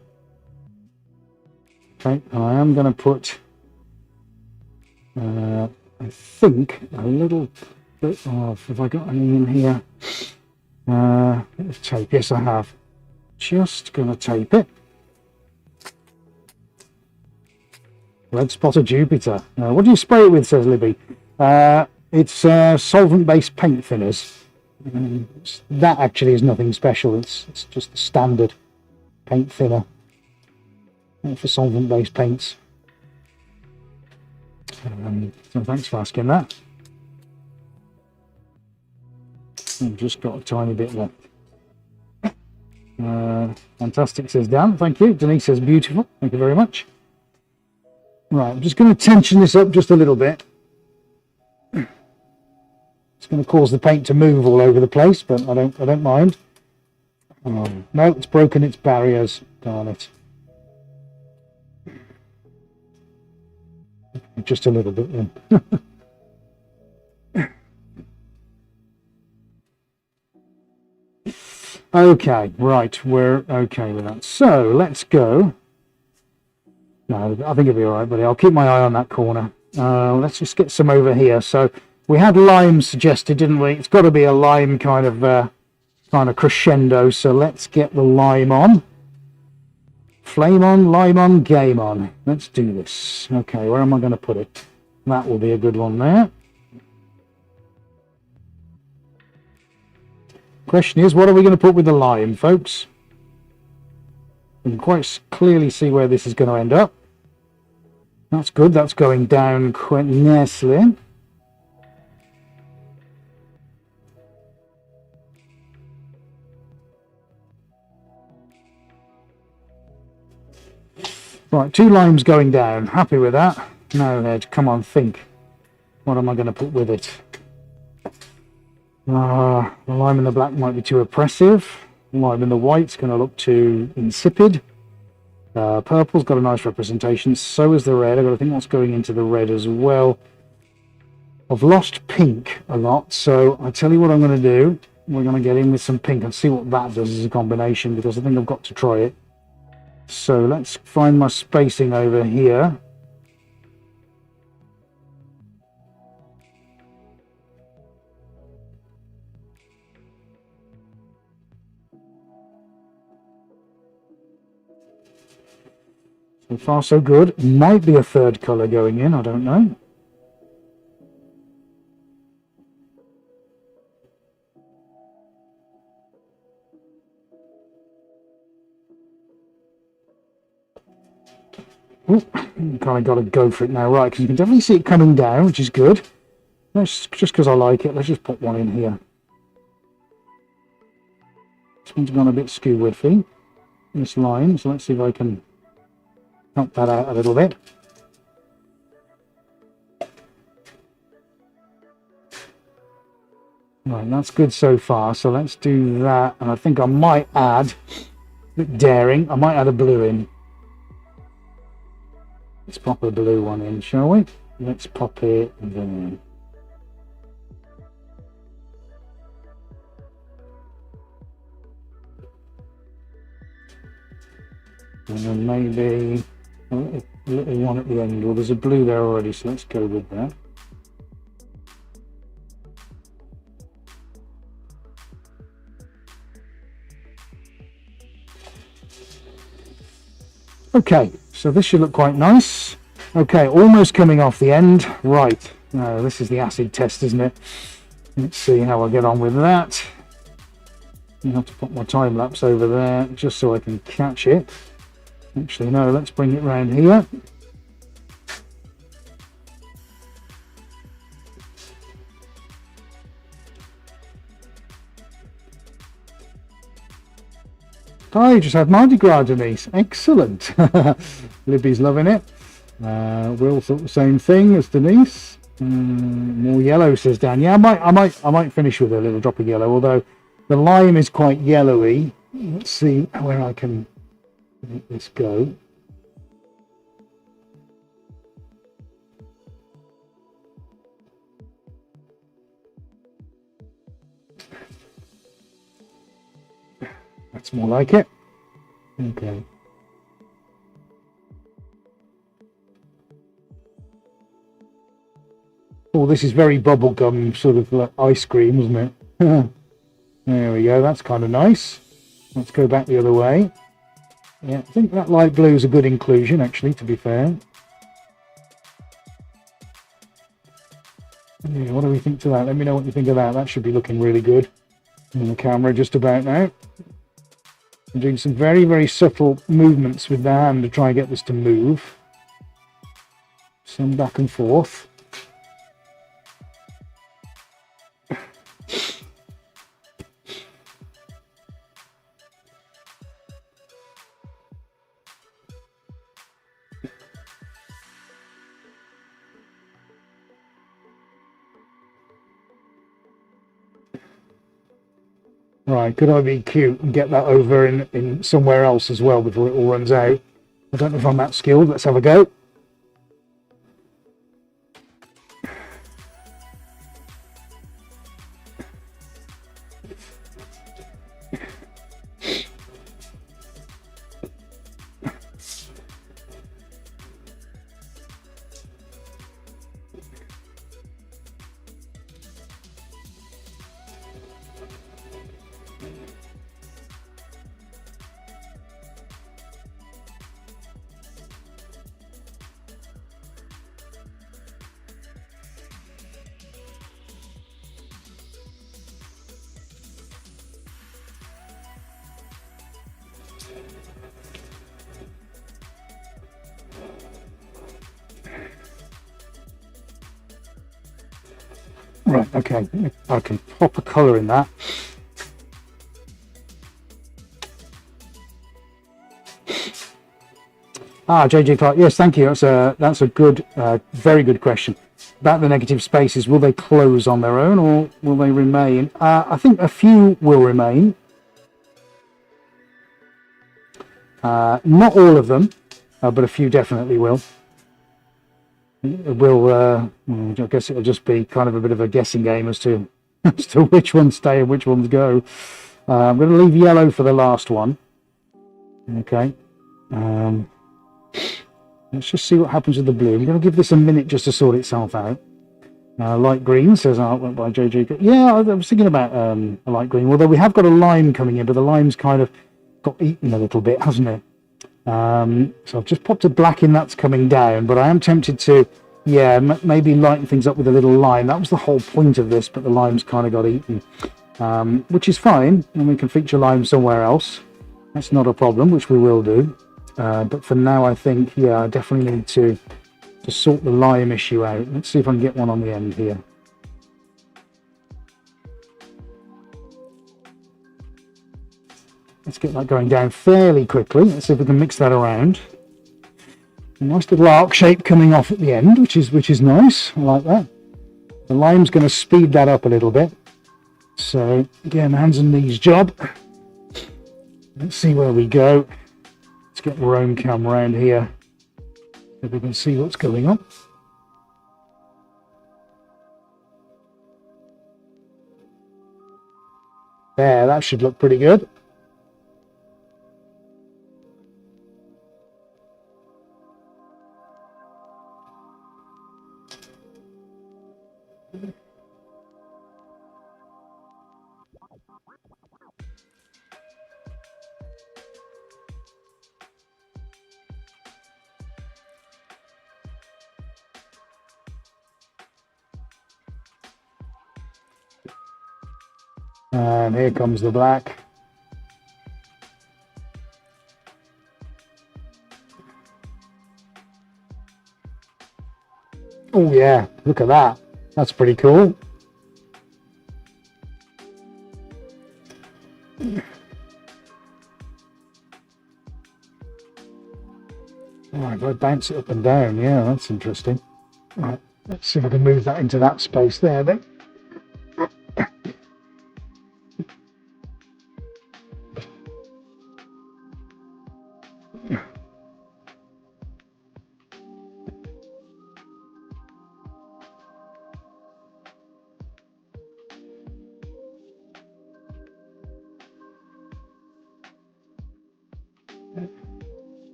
Okay, and I am going to put I think a little bit of, have I got any in here? Bit of tape, yes I have. Just going to tape it. Red Spot of Jupiter. What do you spray it with, says Libby? It's solvent-based paint thinners. That actually is nothing special. It's just the standard paint thinner for solvent-based paints. So thanks for asking that. I've just got a tiny bit left. Fantastic, says Dan. Thank you. Denise says beautiful. Thank you very much. Right, I'm just going to tension this up just a little bit. It's going to cause the paint to move all over the place, but I don't mind. Oh, no, it's broken its barriers. Darn it. Just a little bit then. Okay, right, we're okay with that. So let's go. No, I think it'll be all right, buddy. I'll keep my eye on that corner. Let's just get some over here. So we had lime suggested, didn't we? It's got to be a lime kind of crescendo. So let's get the lime on. Flame on, lime on, game on. Let's do this. Okay, where am I going to put it? That will be a good one there. Question is, what are we going to put with the lime, folks? You can quite clearly see where this is going to end up. That's good. That's going down quite nicely. Right, 2 limes going down. Happy with that? No, Ed, come on, think. What am I going to put with it? The lime in the black might be too oppressive. Lime in the white's going to look too insipid. Purple's got a nice representation. So is the red. I've got to think what's going into the red as well. I've lost pink a lot, so I tell you what I'm going to do. We're going to get in with some pink and see what that does as a combination, because I think I've got to try it. So let's find my spacing over here. So far so good. Might be a third colour going in, I don't know. Kind of got to go for it now, right? Because you can definitely see it coming down, which is good. Let's, just because I like it, let's just put one in here. This one's gone a bit skew whiffy, this line, so let's see if I can help that out a little bit. Right, that's good so far, so let's do that, and I think I might add, a bit daring, I might add a blue in. Let's pop a blue one in, shall we? Let's pop it there. And then maybe a little one at the end. Well, there's a blue there already, so let's go with that. Okay, so this should look quite nice. Okay, almost coming off the end. Right, now this is the acid test, isn't it? Let's see how I get on with that. I have to put my time lapse over there just so I can catch it. Actually, no, let's bring it round here. Oh, you just had Mardi Gras, Denise. Excellent. Libby's loving it. Will thought the same thing as Denise. More yellow, says Dan. Yeah, I might finish with a little drop of yellow. Although The lime is quite yellowy. Let's see where I can make this go. That's more like it. Okay. Oh, this is very bubblegum, sort of like ice cream, isn't it? There we go. That's kind of nice. Let's go back the other way. Yeah, I think that light blue is a good inclusion, actually, to be fair. Yeah, what do we think to that? Let me know what you think of that. That should be looking really good on the camera just about now. I'm doing some very, very subtle movements with the hand to try and get this to move. Some back and forth. Right, could I be cute and get that over in somewhere else as well before it all runs out? I don't know if I'm that skilled. Let's have a go. Right, okay, I can pop a colour in that. JJ Clark, yes, thank you. That's a good, very good question. About the negative spaces, will they close on their own or will they remain? I think a few will remain. Not all of them, but a few definitely will. It will, I guess it'll just be kind of a bit of a guessing game as to which ones stay and which ones go. I'm going to leave yellow for the last one. Okay. Let's just see what happens with the blue. I'm going to give this a minute just to sort itself out. Light green says artwork by JJ. Yeah, I was thinking about a light green, although we have got a lime coming in, but the lime's kind of got eaten a little bit, hasn't it? So I've just popped a black in, that's coming down, but I am tempted to, yeah, maybe lighten things up with a little lime. That was the whole point of this, but the lime's kind of got eaten, which is fine, and we can feature lime somewhere else. That's not a problem, which we will do. But for now, I think, yeah, I definitely need to sort the lime issue out. Let's see if I can get one on the end here. Let's get that going down fairly quickly. Let's see if we can mix that around. A nice little arc shape coming off at the end, which is nice. I like that. The lime's going to speed that up a little bit. So again, hands and knees job. Let's see where we go. Let's get the roam cam around here so we can see what's going on. There, that should look pretty good. And here comes the black. Oh yeah, look at that. That's pretty cool. Alright, if I bounce it up and down, yeah, that's interesting. Right, let's see if I can move that into that space there then.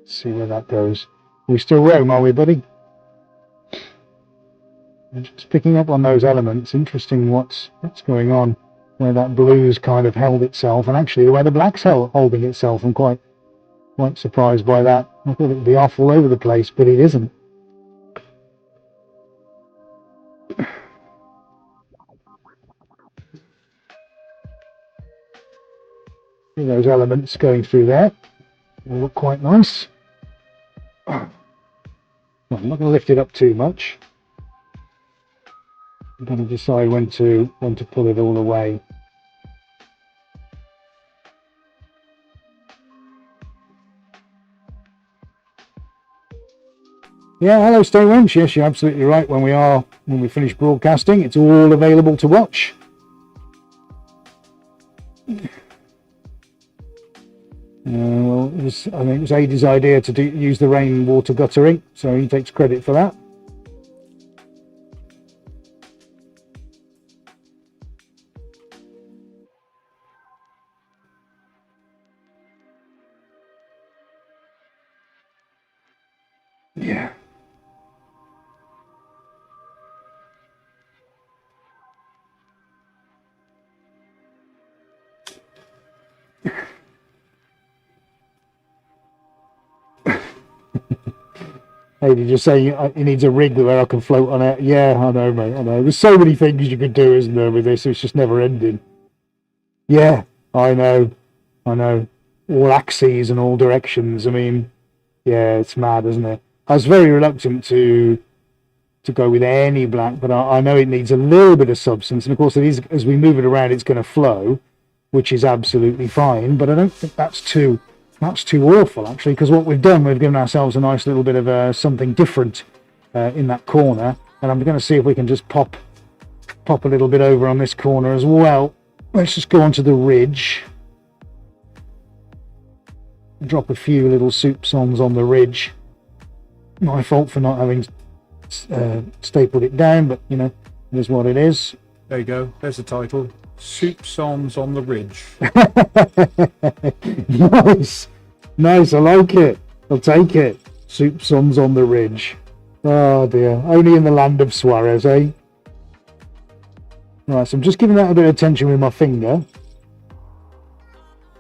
See where that goes. We still roam, are we, buddy? Just picking up on those elements. Interesting what's going on. Where that blue's kind of held itself, and actually the way the black's holding itself. I'm quite surprised by that. I thought it'd be off all over the place, but it isn't. See those elements going through there. Will look quite nice. Well, I'm not going to lift it up too much. I'm going to decide when to pull it all away. Yeah, hello, Stay Wench. Yes, you're absolutely right. When we finish broadcasting, it's all available to watch. Well, I think it was Aidy's idea to use the rainwater guttering, so he takes credit for that. Yeah. Aidy just saying he needs a rig where I can float on it. Yeah, I know, mate. I know. There's so many things you could do, isn't there, with this? It's just never ending. Yeah, I know. All axes and all directions. I mean, yeah, it's mad, isn't it? I was very reluctant to go with any black, but I know it needs a little bit of substance. And of course, as we move it around, it's going to flow, which is absolutely fine. But I don't think that's too awful, actually, because what we've done, we've given ourselves a nice little bit of something different in that corner. And I'm going to see if we can just pop a little bit over on this corner as well. Let's just go onto the ridge. Drop a few little soupçons on the ridge. My fault for not having stapled it down, but you know, it is what it is. There you go. There's the title. Soupçons on the Ridge. Nice. I like it. I'll take it. Soupçons on the Ridge. Oh dear. Only in the land of Suarez, eh? Right, so I'm just giving that a bit of attention with my finger.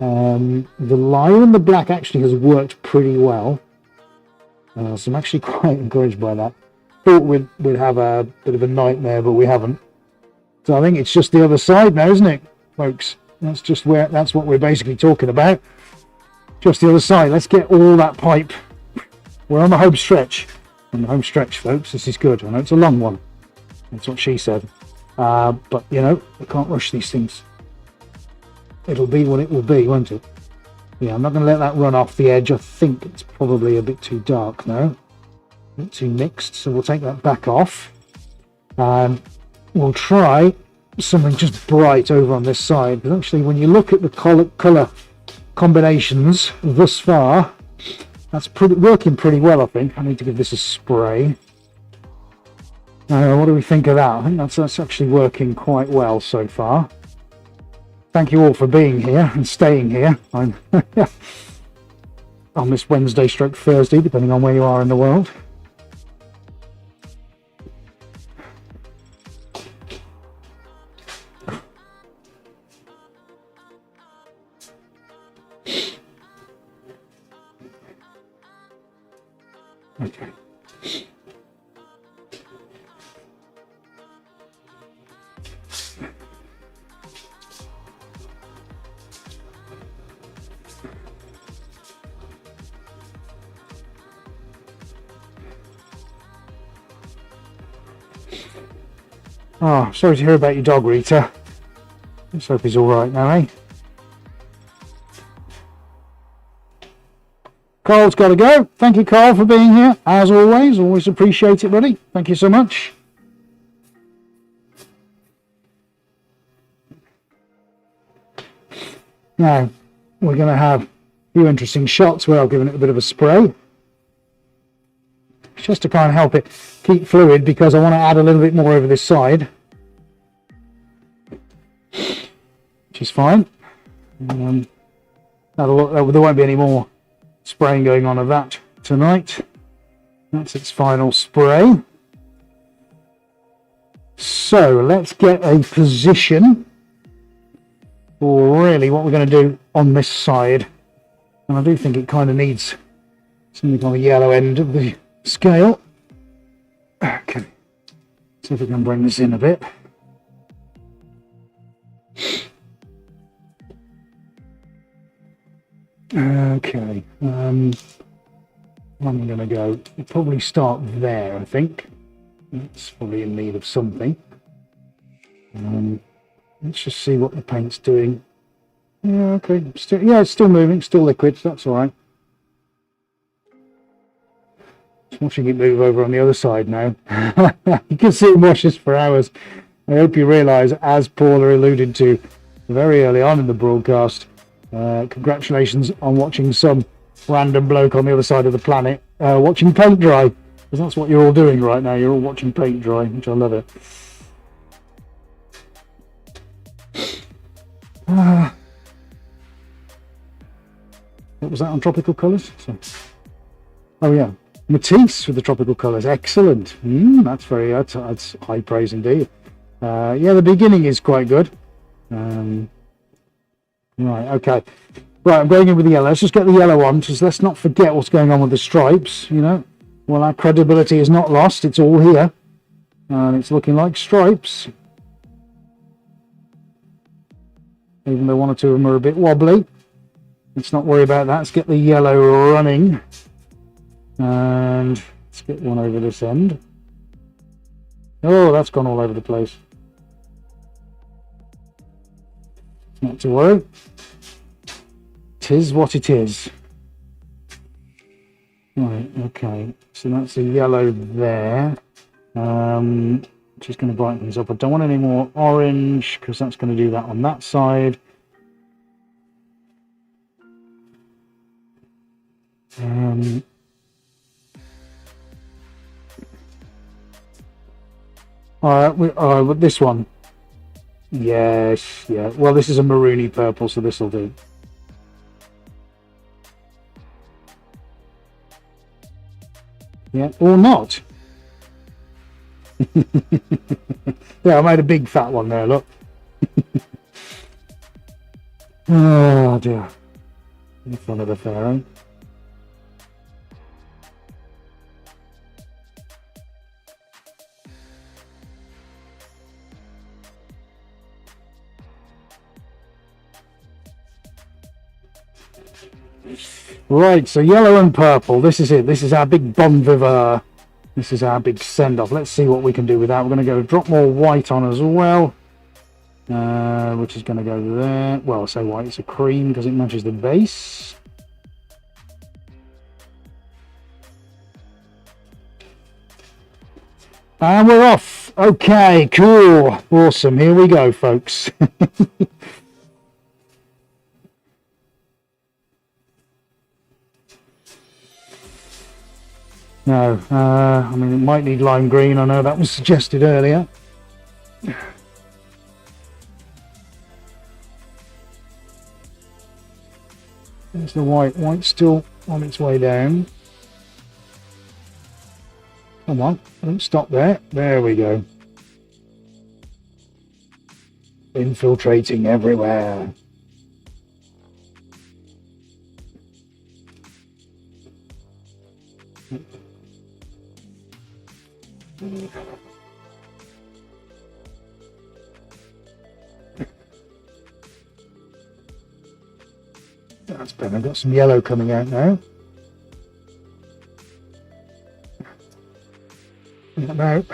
The line and the black actually has worked pretty well. So I'm actually quite encouraged by that. Thought we'd have a bit of a nightmare, but we haven't. So I think it's just the other side now, isn't it, folks? That's what we're basically talking about. Just the other side. Let's get all that pipe. We're on the home stretch. On the home stretch, folks. This is good. I know it's a long one. That's what she said. But you know, we can't rush these things. It'll be what it will be, won't it? Yeah, I'm not going to let that run off the edge. I think it's probably a bit too dark now. A bit too mixed, so we'll take that back off. We'll try something just bright over on this side. But actually, when you look at the colour combinations thus far, that's working pretty well, I think. I need to give this a spray. What do we think of that? I think that's actually working quite well so far. Thank you all for being here and staying here on this Wednesday stroke Thursday, depending on where you are in the world. Okay. Oh, sorry to hear about your dog, Rita. Let's hope he's all right now, eh? Carl's got to go. Thank you, Carl, for being here. As always. Always appreciate it, buddy. Thank you so much. Now, we're going to have a few interesting shots where I've given it a bit of a spray. Just to kind of help it keep fluid, because I want to add a little bit more over this side. Which is fine. There won't be any more spraying going on of that tonight. That's its final spray. So let's get a position for really what we're going to do on this side. And I do think it kind of needs something on the yellow end of the scale. Okay, see if we can bring this in a bit. Okay, I'm going to go, probably start there, I think. It's probably in need of something. Let's just see what the paint's doing. Yeah, okay, yeah, it's still moving, still liquid, so that's all right. Just watching it move over on the other side now. You can see it washes for hours. I hope you realise, as Paula alluded to very early on in the broadcast, congratulations on watching some random bloke on the other side of the planet watching paint dry, because that's what you're all doing right now. You're all watching paint dry, which I love it. What was that on tropical colours? Oh yeah, Matisse with the tropical colours. Excellent. That's high praise indeed. Yeah, the beginning is quite good. Right, okay. Right, I'm going in with the yellow. Let's just get the yellow on, because let's not forget what's going on with the stripes, you know. Well, our credibility is not lost. It's all here. And it's looking like stripes. Even though one or two of them are a bit wobbly. Let's not worry about that. Let's get the yellow running. And let's get one over this end. Oh, that's gone all over the place. Not to worry. Tis what it is. Right, okay. So that's a yellow there. Just going to brighten things up. I don't want any more orange, because that's going to do that on that side. With this one. Yes, yeah. Well, this is a maroony purple, so this will do. Yeah, or not. Yeah, I made a big fat one there, look. Oh dear. In front of the pharaoh. Right, so yellow and purple, this is it. This is our big bon vivant. This is our big send-off. Let's see what we can do with that. We're going to go drop more white on as well, which is going to go there. Well, I say white, it's a cream because it matches the base. And we're off. Okay, cool. Awesome. Here we go, folks. No, I mean, it might need lime green. I know that was suggested earlier. There's the white. White's still on its way down. Come on, don't stop there. There we go. Infiltrating everywhere. That's better. I've got some yellow coming out now. Now.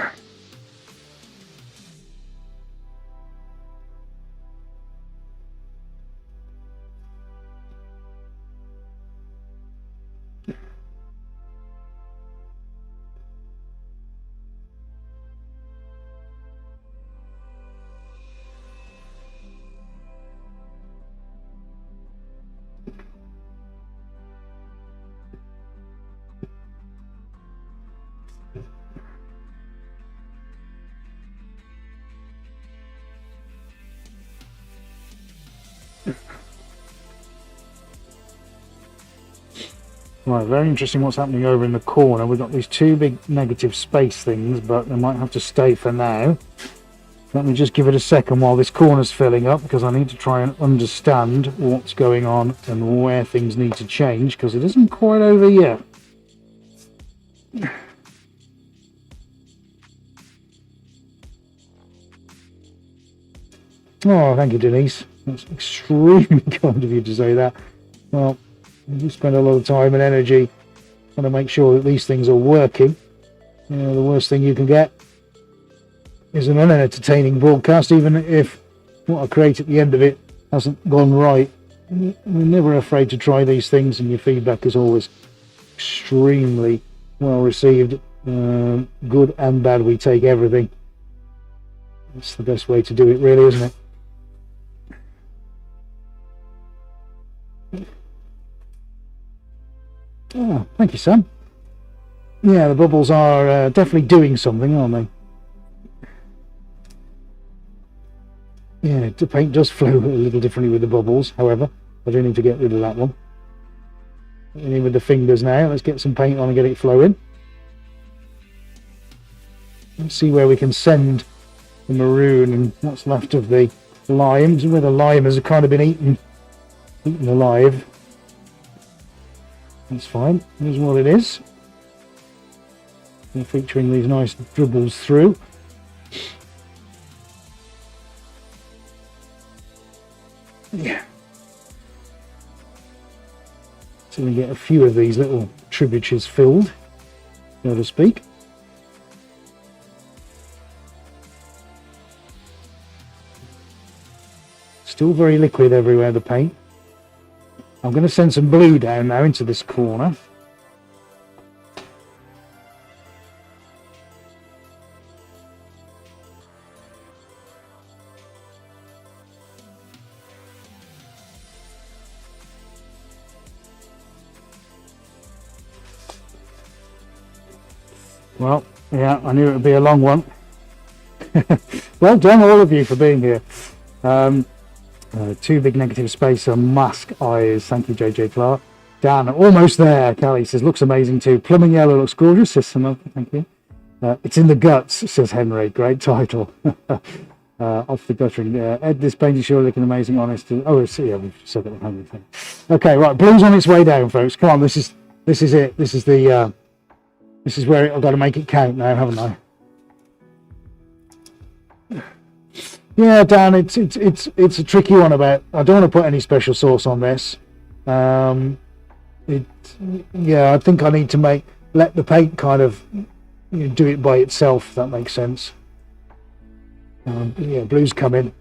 Right, very interesting what's happening over in the corner. We've got these two big negative space things, but they might have to stay for now. Let me just give it a second while this corner's filling up, because I need to try and understand what's going on and where things need to change, because it isn't quite over yet. Oh, thank you, Denise. That's extremely kind of you to say that. Well, you spend a lot of time and energy trying to make sure that these things are working. You know, the worst thing you can get is an unentertaining broadcast, even if what I create at the end of it hasn't gone right. We're never afraid to try these things, and your feedback is always extremely well received. Good and bad, we take everything. That's the best way to do it, really, isn't it? Oh, thank you, Sam. Yeah, the bubbles are definitely doing something, aren't they? Yeah, the paint does flow a little differently with the bubbles, however. I do need to get rid of that one. In with the fingers now. Let's get some paint on and get it flowing. Let's see where we can send the maroon and what's left of the limes, where the lime has kind of been eaten alive. That's fine. Here's what it is. We're featuring these nice dribbles through. Yeah. So we get a few of these little tributaries filled, so to speak. Still very liquid everywhere, the paint. I'm going to send some blue down now into this corner. Well, yeah, I knew it would be a long one. Well done, all of you, for being here. Two big negative space and mask eyes. Thank you, JJ Clark. Dan, almost there. Callie says, looks amazing too. Plumbing yellow looks gorgeous, says Samantha. Thank you. It's in the guts, says Henry. Great title. Off the guttering. Ed, this paint is sure looking amazing, honest. Oh, yeah, we've said that. Henry. Okay, right. Blue's on its way down, folks. Come on, this is it. This is the. This is where I've got to make it count now, haven't I? Yeah, Dan, it's a tricky one about. I don't want to put any special sauce on this. Yeah, I think I need to let the paint kind of do it by itself. If that makes sense. Yeah, blue's coming.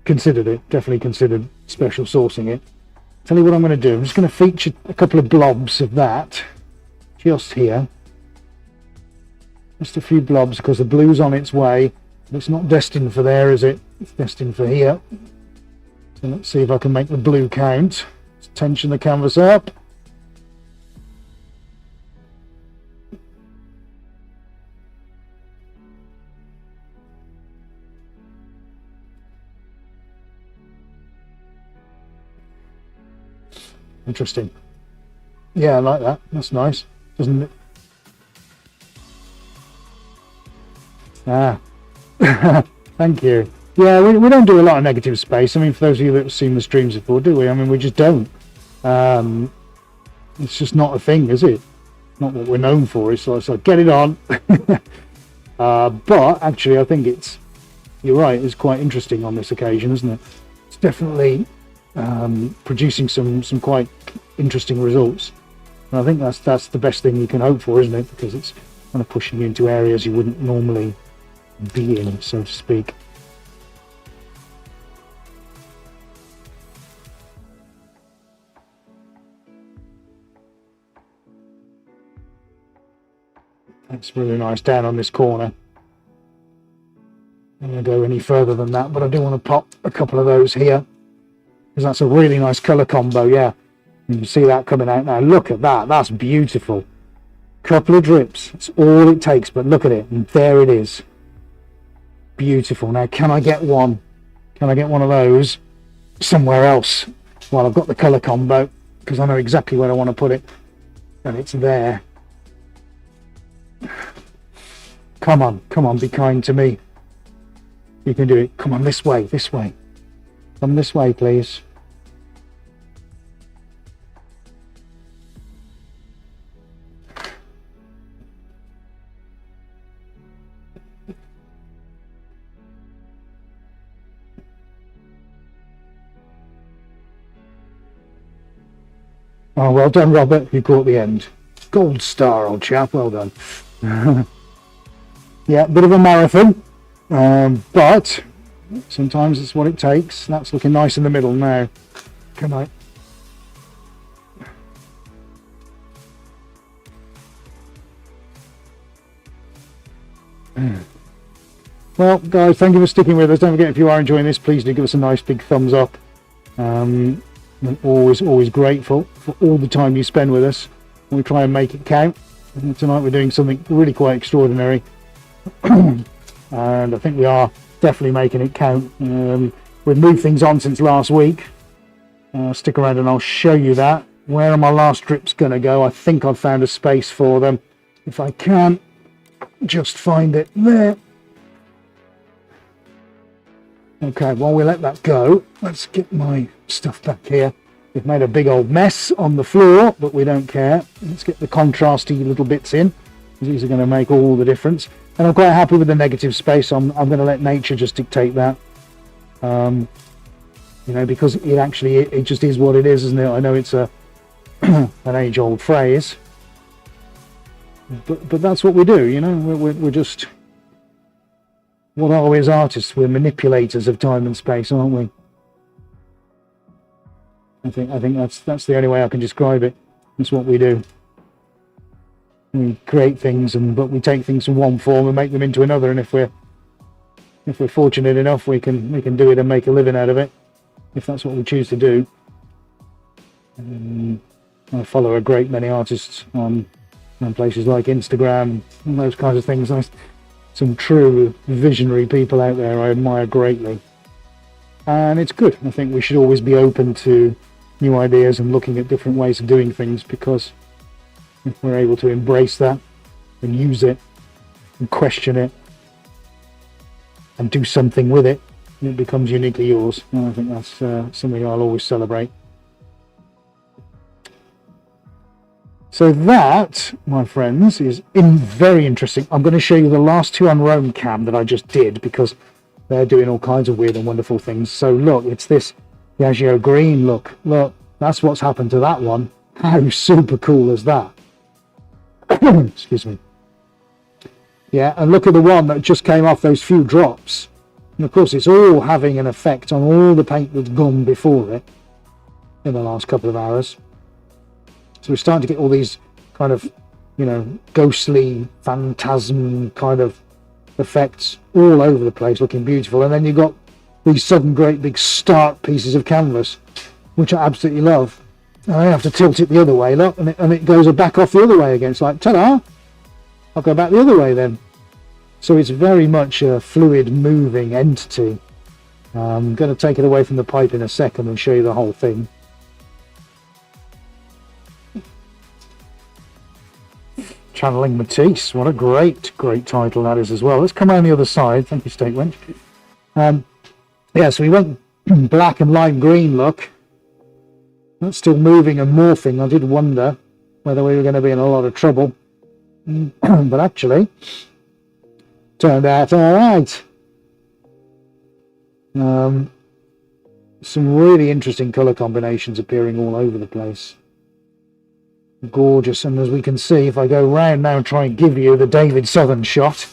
Considered it. Definitely considered special saucing it. Tell you what I'm going to do. I'm just going to feature a couple of blobs of that, just here. Just a few blobs because the blue's on its way. It's not destined for there, is it? It's destined for here. So let's see if I can make the blue count. Let's tension the canvas up. Interesting. Yeah, I like that. That's nice, doesn't it? Ah. Thank you. Yeah, we don't do a lot of negative space. I mean, for those of you that have seen the streams before, do we? I mean, we just don't. It's just not a thing, is it? Not what we're known for. It's like get it on. But actually, I think you're right, it's quite interesting on this occasion, isn't it? It's definitely producing some quite interesting results. And I think that's the best thing you can hope for, isn't it? Because it's kind of pushing you into areas you wouldn't normally be in, so to speak. That's really nice down on this corner. I'm going to go any further than that, but I do want to pop a couple of those here because that's a really nice colour combo. Yeah, you can see that coming out now. Look at that. That's beautiful. Couple of drips. That's all it takes, but look at it. And there it is. Beautiful. Now, can I get one? Can I get one of those somewhere else? Well, I've got the colour combo. because I know exactly where I want to put it, and it's there. Come on, be kind to me. You can do it. Come on, this way. Come this way, please. Oh, well done, Robert. You caught the end. Gold star, old chap. Well done. Yeah, bit of a marathon, but sometimes it's what it takes. That's looking nice in the middle now. Come on. Well, guys, thank you for sticking with us. Don't forget, if you are enjoying this, please do give us a nice big thumbs up. I'm always grateful for all the time you spend with us. We try and make it count. And tonight we're doing something really quite extraordinary. And I think we are definitely making it count. We've moved things on since last week. Stick around and I'll show you that. Where are my last strips going to go? I think I've found a space for them. If I can just find it there. Okay, while we let that go, let's get my stuff back here. We've made a big old mess on the floor, but we don't care. Let's get the contrasty little bits in. These are going to make all the difference. And I'm quite happy with the negative space. I'm going to let nature just dictate that. You know, because it just is what it is, isn't it? I know it's an age-old phrase, but that's what we do. You know, we're just, what are we as artists? We're manipulators of time and space, aren't we? I think that's the only way I can describe it. That's what we do. We create things, but we take things from one form and make them into another. And if we're fortunate enough, we can do it and make a living out of it, if that's what we choose to do. I follow a great many artists on places like Instagram and those kinds of things. Some true visionary people out there I admire greatly, and it's good. I think we should always be open to new ideas and looking at different ways of doing things, because if we're able to embrace that and use it and question it and do something with it, it becomes uniquely yours. And I think that's something I'll always celebrate. So that, my friends, is very interesting. I'm going to show you the last two on Roam Cam that I just did, because they're doing all kinds of weird and wonderful things. So look, it's this Piaggio green. Look, that's what's happened to that one. How super cool is that? Excuse me. Yeah, and look at the one that just came off those few drops. And of course, it's all having an effect on all the paint that's gone before it in the last couple of hours. So we're starting to get all these kind of, you know, ghostly, phantasm kind of effects all over the place, looking beautiful. And then you've got these sudden great big stark pieces of canvas, which I absolutely love. And I have to tilt it the other way, look, and it goes back off the other way again. It's like, ta-da! I'll go back the other way then. So it's very much a fluid, moving entity. I'm going to take it away from the pipe in a second and show you the whole thing. Channeling Matisse. What a great title that is as well. Let's come around the other side. Thank you, Steak Wench. Yeah, so we went black and lime green look. That's still moving and morphing. I did wonder whether we were going to be in a lot of trouble. But actually, turned out all right. Some really interesting colour combinations appearing all over the place. Gorgeous. And as we can see, if I go round now and try and give you the David Southern shot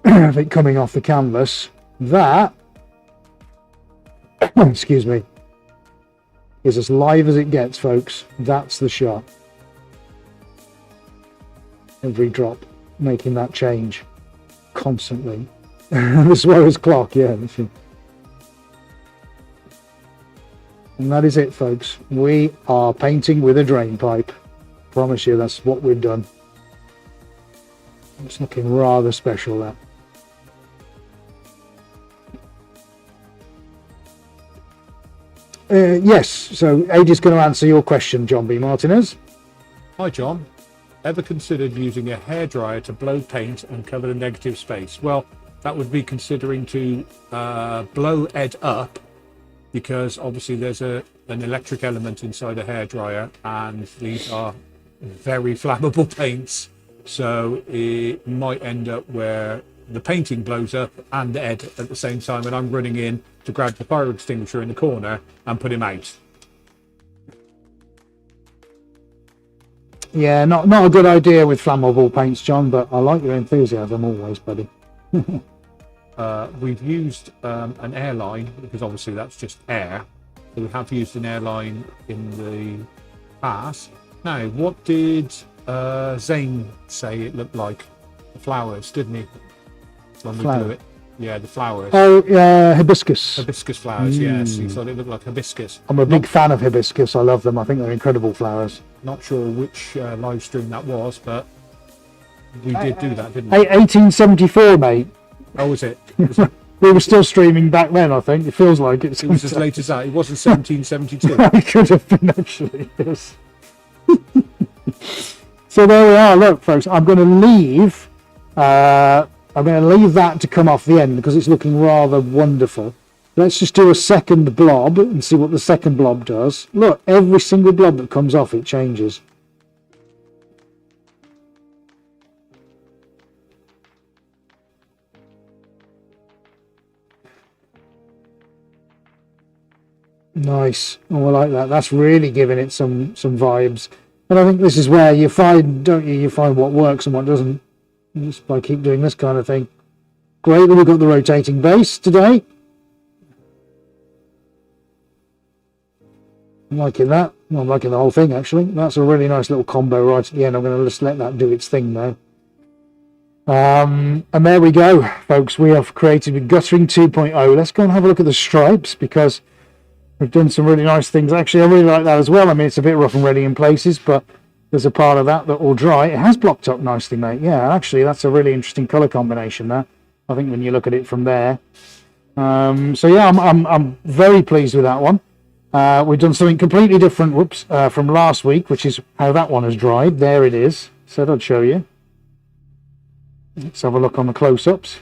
of it coming off the canvas, that excuse me, is as live as it gets, folks. That's the shot. Every drop making that change constantly. The Swearer's clock, yeah. And that is it, folks. We are painting with a drain pipe. Promise you, that's what we've done. It's looking rather special, that. Yes, so Ada's going to answer your question, John B. Martinez. Hi, John. Ever considered using a hairdryer to blow paint and cover the negative space? Well, that would be considering to blow Ed up, because obviously there's an electric element inside a hairdryer, and these are very flammable paints. So it might end up where the painting blows up and Ed at the same time, and I'm running in to grab the fire extinguisher in the corner and put him out. Yeah, not a good idea with flammable paints, John, but I like your enthusiasm always, buddy. We've used an airline, because obviously that's just air. So we have used an airline in the past. Now, what did Zane say it looked like? The flowers, didn't he? When we blew it. Yeah, the flowers. Oh, hibiscus. Hibiscus flowers, yes. He thought it looked like hibiscus. I'm a big fan of hibiscus. I love them. I think they're incredible flowers. Not sure which live stream that was, but we did do that, didn't we? 1874, mate. Oh, was it? We were still streaming back then, I think. It feels like it. It was as late as that. It wasn't 1772. It could have been, actually, yes. So there we are. Look, folks, I'm going to leave that to come off the end because it's looking rather wonderful. Let's just do a second blob and see what the second blob does. Look, every single blob that comes off, it changes. Nice. Oh, I like that. That's really giving it some vibes. And I think this is where you find, don't you? You find what works and what doesn't, just by keep doing this kind of thing. Great that we've got the rotating base today. I'm liking that. Well, I'm liking the whole thing, actually. That's a really nice little combo right at the end. I'm going to just let that do its thing now. And there we go, folks. We have created with Guttering 2.0. Let's go and have a look at the stripes, because we've done some really nice things. Actually, I really like that as well. I mean, it's a bit rough and ready in places, but there's a part of that will dry. It has blocked up nicely, mate. Yeah, actually, that's a really interesting colour combination there, I think, when you look at it from there. So yeah, I'm very pleased with that one. We've done something completely different, from last week, which is how that one has dried. There it is. Said I'd show you. Let's have a look on the close-ups.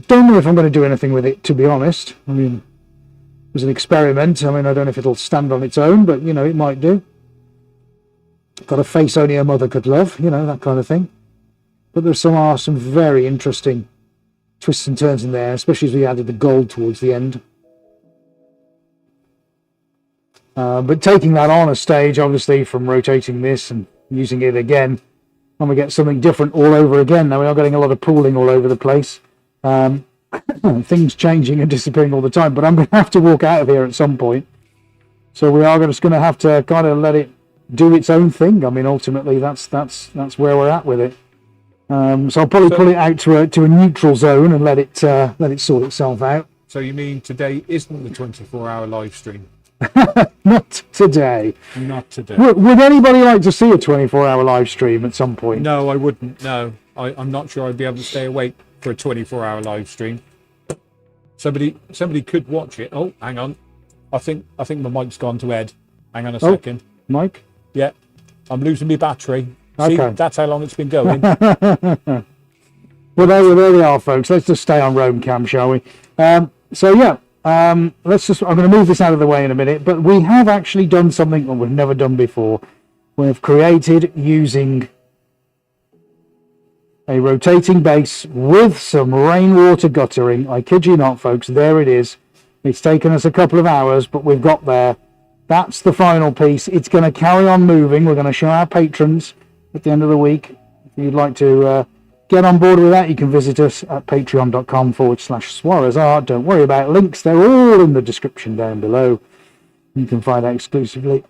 Don't know if I'm going to do anything with it, to be honest. I mean, it was an experiment. I mean, I don't know if it'll stand on its own, but, you know, it might do. Got a face only a mother could love, you know, that kind of thing. But there are some very interesting twists and turns in there, especially as we added the gold towards the end. But taking that on a stage, obviously, from rotating this and using it again, and we get something different all over again. Now we are getting a lot of pooling all over the place. Things changing and disappearing all the time, but I'm going to have to walk out of here at some point. So we are just going to have to kind of let it do its own thing. I mean, ultimately, that's where we're at with it. So I'll probably pull it out to a neutral zone and let it sort itself out. So you mean today isn't the 24-hour live stream? Not today. Not today. Would anybody like to see a 24-hour live stream at some point? No, I wouldn't. No, I'm not sure I'd be able to stay awake for a 24-hour live stream. Somebody could watch it. Oh, hang on. I think my mic's gone to Ed. Hang on a second. Mike? Yeah, I'm losing my battery. Okay. See, that's how long it's been going. Well, there we are, folks. Let's just stay on Roam Cam, shall we? So yeah, I'm going to move this out of the way in a minute, but we have actually done something that we've never done before. We've created using a rotating base with some rainwater guttering. I kid you not, folks. There it is. It's taken us a couple of hours, but we've got there. That's the final piece. It's going to carry on moving. We're going to show our patrons at the end of the week. If you'd like to get on board with that, you can visit us at patreon.com/SuarezArt. Don't worry about links. They're all in the description down below. You can find out exclusively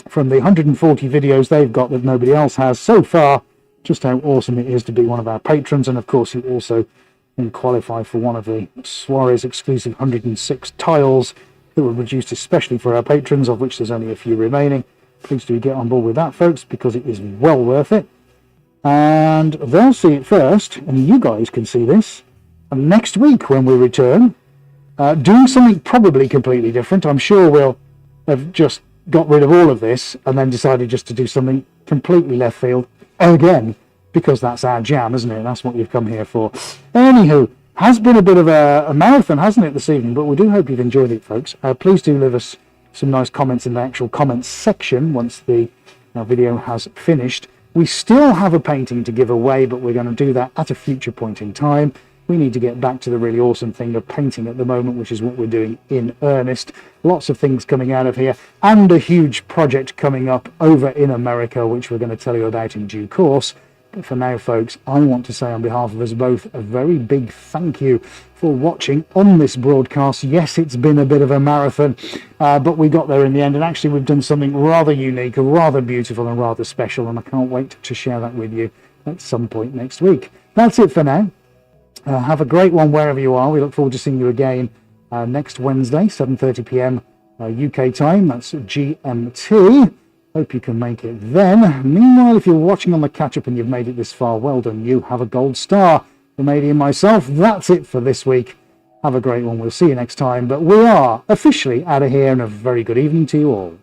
from the 140 videos they've got that nobody else has so far, just how awesome it is to be one of our patrons. And of course, you also can qualify for one of the Suarez exclusive 106 tiles that were produced especially for our patrons, of which there's only a few remaining. Please do get on board with that, folks, because it is well worth it. And they'll see it first, and you guys can see this And next week when we return, doing something probably completely different. I'm sure we'll have just got rid of all of this and then decided just to do something completely left field again, because that's our jam, isn't it? That's what you've come here for. Anywho, has been a bit of a marathon, hasn't it, this evening? But we do hope you've enjoyed it, folks. Please do leave us some nice comments in the actual comments section once the video has finished. We still have a painting to give away, but we're going to do that at a future point in time. We need to get back to the really awesome thing of painting at the moment, which is what we're doing in earnest. Lots of things coming out of here, and a huge project coming up over in America, which we're going to tell you about in due course. But for now, folks, I want to say on behalf of us both a very big thank you for watching on this broadcast. Yes, it's been a bit of a marathon, but we got there in the end, and actually we've done something rather unique, rather beautiful and rather special, and I can't wait to share that with you at some point next week. That's it for now. Have a great one wherever you are. We look forward to seeing you again next Wednesday, 7:30 p.m. UK time. That's GMT. Hope you can make it then. Meanwhile, if you're watching on the catch-up and you've made it this far, well done. You have a gold star. For Matey and myself, that's it for this week. Have a great one. We'll see you next time. But we are officially out of here, and a very good evening to you all.